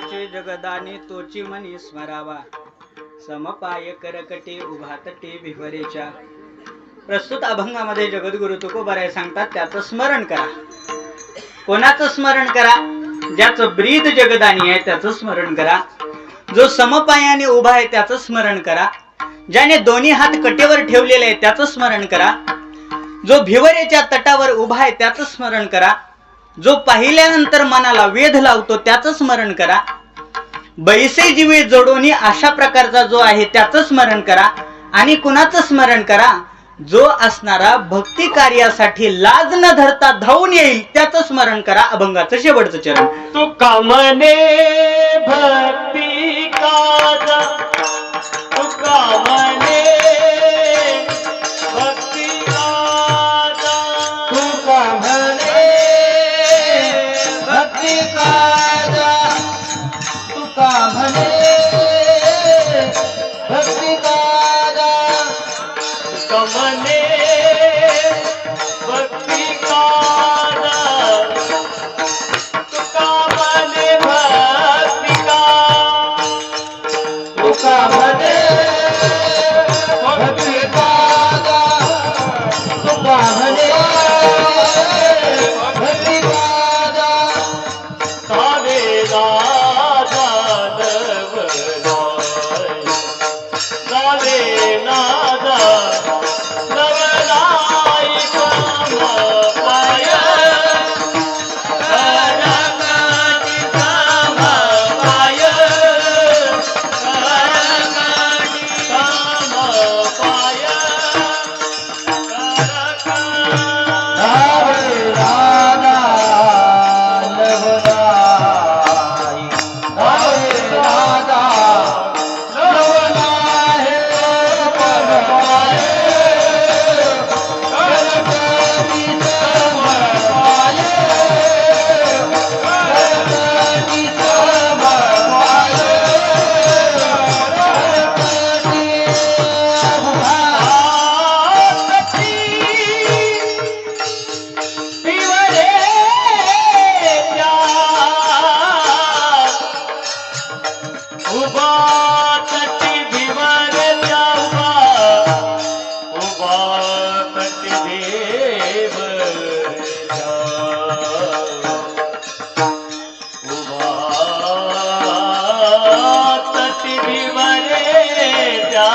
जगाचे जगदानी तोची मनी स्मरावा, समपाय करकटी उभा तटी भिवरेच्या. प्रस्तुत अभंगामध्ये जगद्गुरु तुकोबाराय सांगतात त्याचं स्मरण करा. कोणाचं स्मरण करा? ज्याचं ब्रीद जगदानी आहे त्याचं स्मरण करा. जो समपायाने उभा आहे त्याचं स्मरण करा. ज्याने दोन्ही हात कटेवर ठेवलेले आहे त्याचं स्मरण करा. जो भिवरेच्या तटावर उभा आहे त्याचं स्मरण करा. जो पाहिल्यानंतर मनाला वेध लावतो त्याचं स्मरण करा. बैसे जीवे जोडोनी अशा प्रकारचा जो आहे त्याचं स्मरण करा. आणि कुणाचं स्मरण करा? जो असणारा भक्ती कार्यासाठी लाज न धरता धावून येईल त्याचं स्मरण करा. अभंगाचं शेवटचं चरण. तुका म्हणे भक्ती काजा, तुका म्हणे भक्ती काजा, तुका म्हणे भक्ती काजा, तुका म्हणे भक्ती काजा, तुका म्हणे भक्ती काजा, तुका म्हणे भक्ती काजा, तुका म्हणे भक्ती काजा, तुका म्हणे भक्ती काजा. सारे राजा नवराय, सारे नादा नवराय समपाय, करकटी समपाय, करकटी समपाय, सारे राजा नवराय, सारे राजा नवराय समपाय, करकटी समपाय, करकटी समपाय, करकटी उभातटी भिवरेच्या, उभातटी भिवरेच्या, उभातटी भिवरेच्या, उभातटी भिवरेच्या,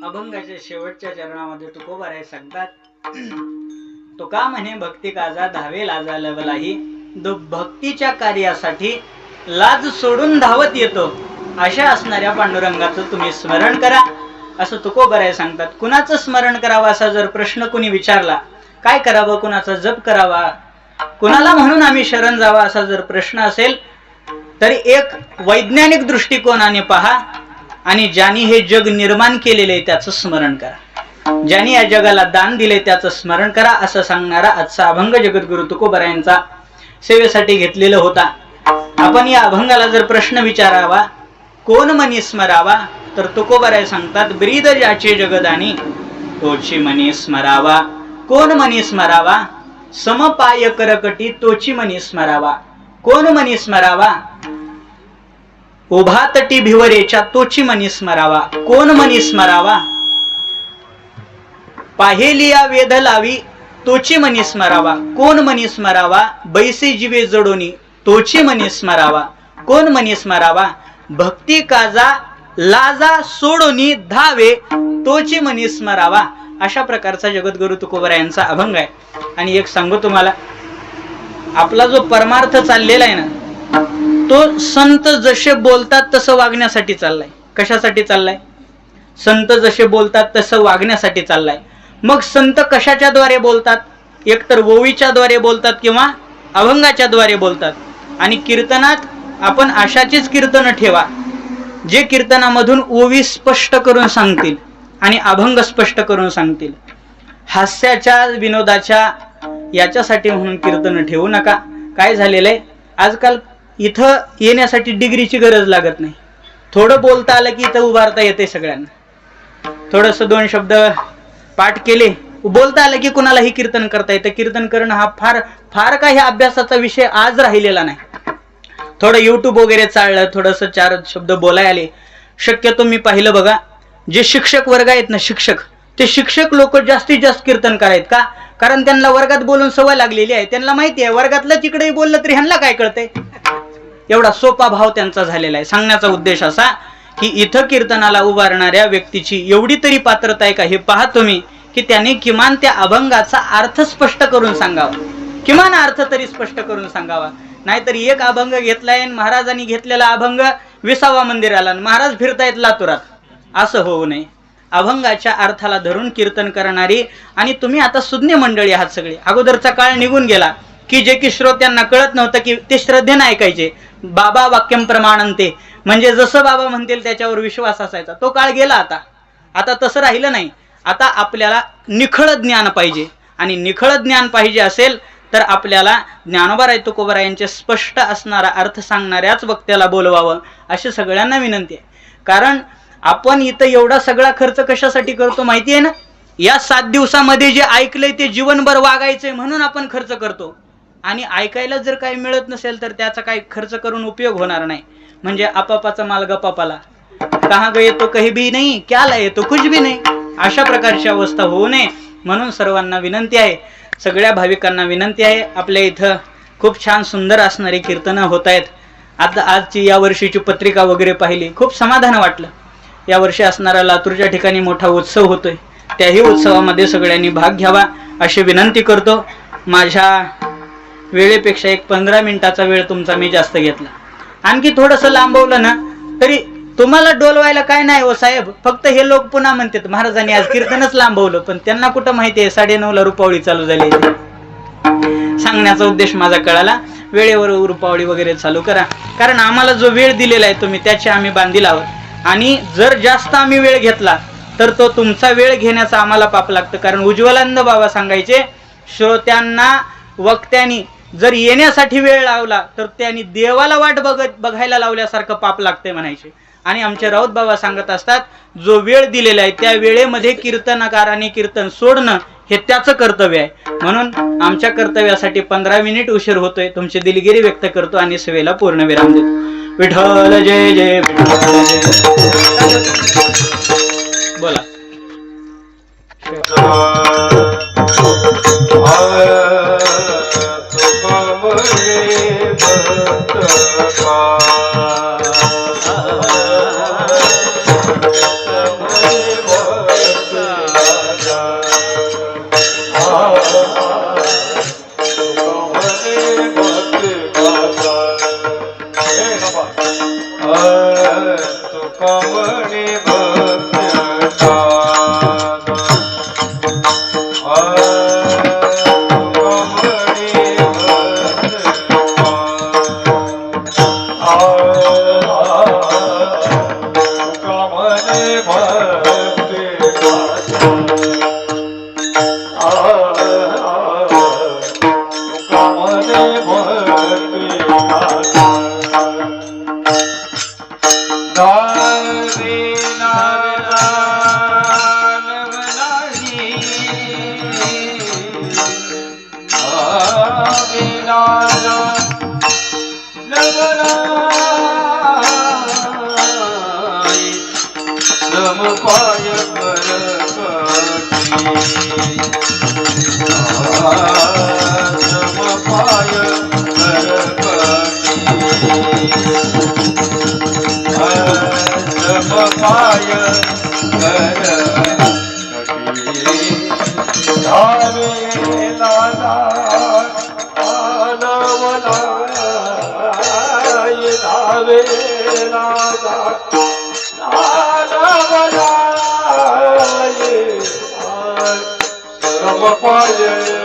अभंगाच्या शेवटच्या चरणामध्ये तुकोबाराय सांगतात, तुका म्हणे भक्ती काजा धावे लाजा लवलाही. जो भक्तीच्या कार्यासाठी लाज सोडून धावत येतो अशा असणाऱ्या पांडुरंगाचं तुम्ही स्मरण करा असं तुकोबाराय सांगतात. कुणाचं स्मरण करावं असा जर प्रश्न कुणी विचारला, काय करावं, कुणाचा जप करावा, कुणाला म्हणून आम्ही शरण जावा असा जर प्रश्न असेल तर एक वैज्ञानिक दृष्टिकोनाने पहा आणि ज्यांनी हे जग निर्माण केलेले आहे त्याचं स्मरण करा, ज्यांनी या जगाला दान दिले त्याचं स्मरण करा असं सांगणारा आजचा अभंग जगद्गुरु तुकोबरायांचा सेवेसाठी घेतलेला होता. आपण या अभंगाला जर प्रश्न विचारावा कोण मनी स्मरावा तर तुकोबराय सांगतात ब्रीद ज्याचे जगदानी तोची मनी स्मरावा. कोण मनी स्मरावा? समपाय करकटी तोची मनी स्मरावा. कोण मनी स्मरावा? उभा तटी भिवरेच्या तोची मनी स्मरावा. कोण मनी स्मरावा? पाहेलिया वेध लावी तोची मनी स्मरावा. कोण मनी स्मरावा? बैसे जीवे जडोनी तोची मनी स्मरावा. कोण मनी स्मरावा? भक्ती काजा लाजा सोडोनी धावे तोची मनी स्मरावा. अशा प्रकारचा जगद्गुरु तुकोबरायांचा अभंग आहे. आणि एक सांगू तुम्हाला, आपला जो परमार्थ चाललेला आहे ना तो संत जसे बोलतात तसं वागण्यासाठी चाललाय. कशासाठी चाललाय? संत जसे बोलतात तसं वागण्यासाठी चाललाय. मग संत कशाच्या द्वारे बोलतात? एकतर ओवीच्या द्वारे बोलतात किंवा अभंगाच्या द्वारे बोलतात. आणि कीर्तनात आपण अशाचीच कीर्तन ठेवा जे कीर्तनामधून ओवी स्पष्ट करून सांगतील आणि अभंग स्पष्ट करून सांगतील. हास्याच्या विनोदाच्या याच्यासाठी म्हणून कीर्तन ठेवू नका. काय झालेलं आहे आजकाल इथं येण्यासाठी डिग्रीची गरज लागत नाही. थोडं बोलता आलं की इथं उभारता येते सगळ्यांना. थोडंसं दोन शब्द पाठ केले बोलता आलं की कुणालाही कीर्तन करता येतं. कीर्तन करणं हा फार फार काही अभ्यासाचा विषय आज राहिलेला नाही. थोडं युट्यूब वगैरे चाललं, थोडंसं चार शब्द बोलाय आले. शक्यतो मी पाहिलं बघा, जे शिक्षक वर्ग आहेत ना शिक्षक, ते शिक्षक लोक जास्तीत जास्त कीर्तन करायत. का? कारण त्यांना वर्गात बोलून सवय लागलेली आहे. त्यांना माहिती आहे वर्गातलं तिकडेही बोललं तरी ह्यांना काय कळतंय. एवढा सोपा भाव त्यांचा झालेला आहे. सांगण्याचा उद्देश असा की इथं कीर्तनाला उभारणाऱ्या व्यक्तीची एवढी तरी पात्रता आहे का हे पहा तुम्ही, की त्याने किमान त्या अभंगाचा अर्थ स्पष्ट करून सांगावा. किमान अर्थ तरी स्पष्ट करून सांगावा. नाहीतर एक अभंग घेतलाय महाराजांनी घेतलेला अभंग 20वा मंदिराला, महाराज फिरतायत लातुरात, असं होऊ नये. अभंगाच्या अर्थाला धरून कीर्तन करणारी. आणि तुम्ही आता सुज्ञ मंडळी आहात सगळे. अगोदरचा काळ निघून गेला की जे की श्रोत्यांना कळत नव्हतं की ते श्रद्धेने ऐकायचे. बाबा वाक्यम प्रमाणंते, म्हणजे जसं बाबा म्हणतील त्याच्यावर विश्वास असायचा. तो काळ गेला. आता तसं राहिलं नाही. आता आपल्याला निखळ ज्ञान पाहिजे. आणि निखळ ज्ञान पाहिजे असेल तर आपल्याला ज्ञानोबा तुकोबरायांचे स्पष्ट असणारा अर्थ सांगणाऱ्याच वक्त्याला बोलवावं अशी सगळ्यांना विनंती आहे. कारण आपण इथं एवढा सगळा खर्च कशासाठी करतो माहिती आहे ना? या 7 दिवसामध्ये जे ऐकलंय ते जीवनभर वागायचंय म्हणून आपण खर्च करतो. आणि ऐकायला जर काही मिळत नसेल तर त्याचा काही खर्च करून उपयोग होणार नाही. म्हणजे आपापाचा माल गपापाला, कहाँ गए तो कहीं भी नहीं, क्या लाए तो कुछ भी नहीं, अशा प्रकारची अवस्था होऊ नये म्हणून सर्वांना विनंती आहे. सगळ्या भाविकांना विनंती आहे. आपल्या इथं खूप छान सुंदर असणारी कीर्तनं होत आहेत. आता आजची या वर्षीची पत्रिका वगैरे पाहिली, खूप समाधान वाटलं. यावर्षी असणारा लातूरच्या ठिकाणी मोठा उत्सव होतोय. त्याही उत्सवामध्ये सगळ्यांनी भाग घ्यावा अशी विनंती करतो. माझ्या वेळेपेक्षा एक 15 मिनिटाचा वेळ तुमचा मी जास्त घेतला. आणखी थोडंसं लांबवलं ना तरी तुम्हाला डोलवायला काय नाही हो साहेब. फक्त हे लोक पुन्हा म्हणतात महाराजांनी आज कीर्तनच लांबवलं, पण त्यांना कुठं माहिती आहे 9:30ला रुपावळी चालू झाली. सांगण्याचा उद्देश माझा कळाला. वेळेवर रुपावळी वगैरे चालू करा. कारण आम्हाला जो वेळ दिलेला आहे तुम्ही त्याची आम्ही बांधील आहोत. आणि जर जास्त आम्ही वेळ घेतला तर तो तुमचा वेळ घेण्याचा आम्हाला पाप लागतं. कारण उज्ज्वलानंद बाबा सांगायचे, श्रोत्यांना वक्त्यांनी जर येण्यासाठी वेळ लावला तर त्यांनी देवाला वाट बघायला लावल्यासारखं पाप लागते म्हणायचे. आणि आमचे राऊत बाबा सांगत असतात, जो वेळ दिलेला आहे त्या वेळेमध्ये कीर्तनकाराने कीर्तन सोडणं हे त्याचं कर्तव्य आहे. म्हणून आमच्या कर्तव्यासाठी 15 मिनिट उशीर होतोय. तुमची दिलगिरी व्यक्त करतो आणि सेवेला पूर्ण विराम देतो. विठ्ठल जय जय विठ्ठल जय. बोला. समपाय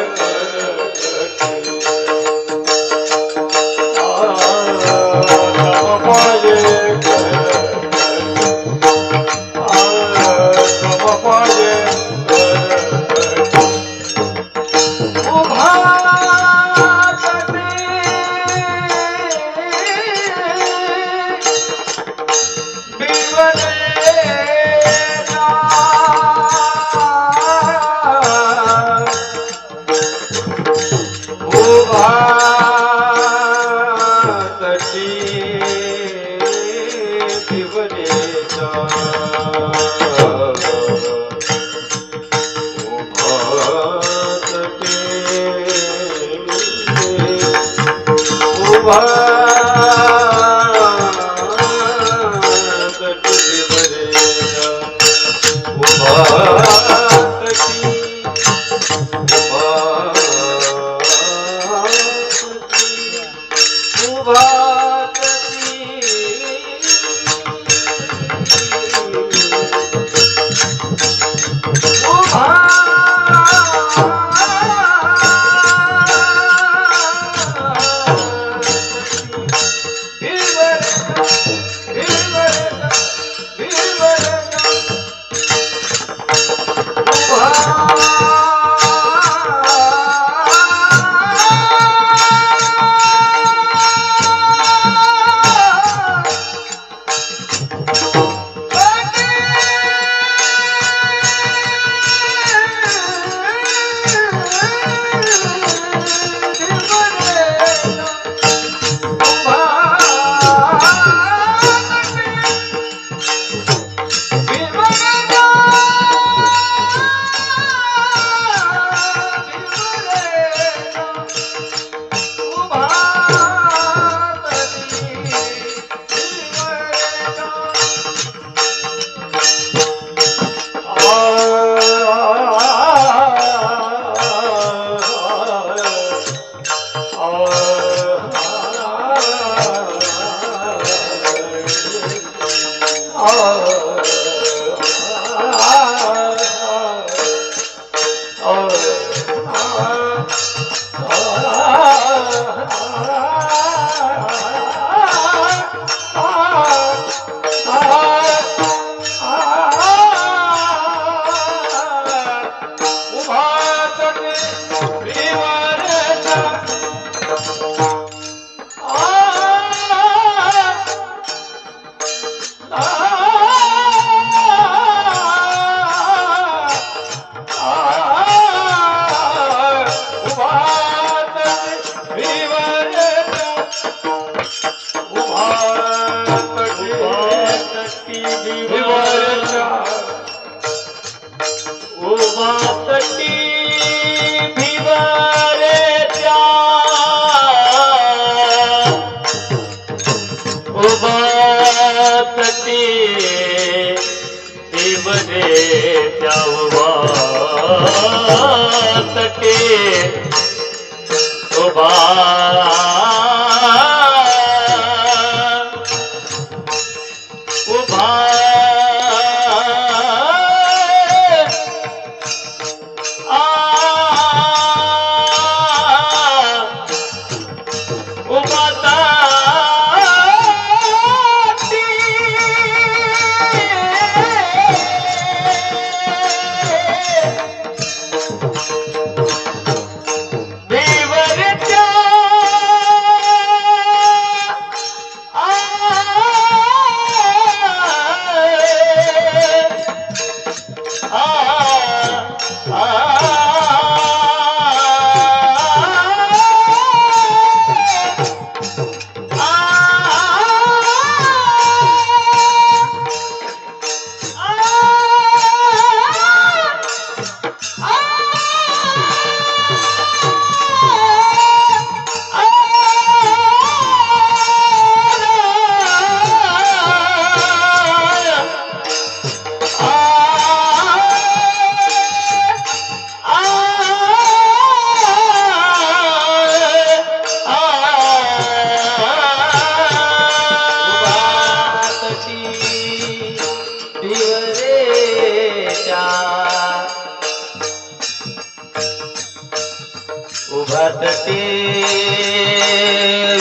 उभा तटी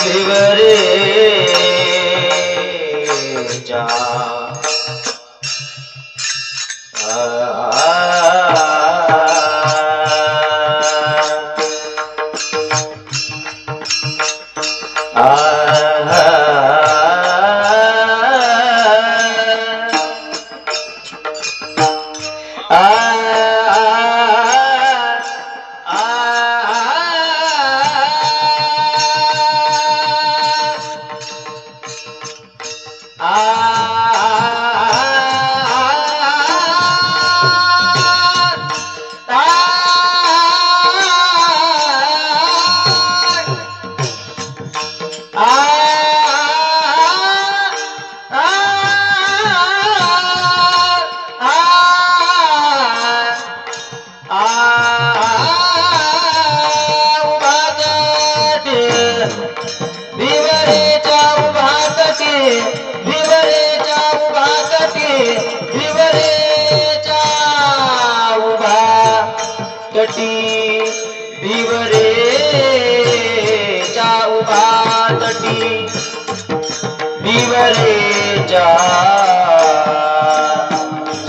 भिवरे चा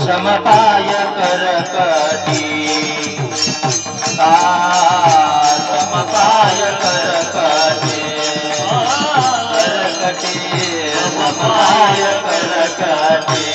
समपाय करकटी समपाय करकटी समपाय करकटी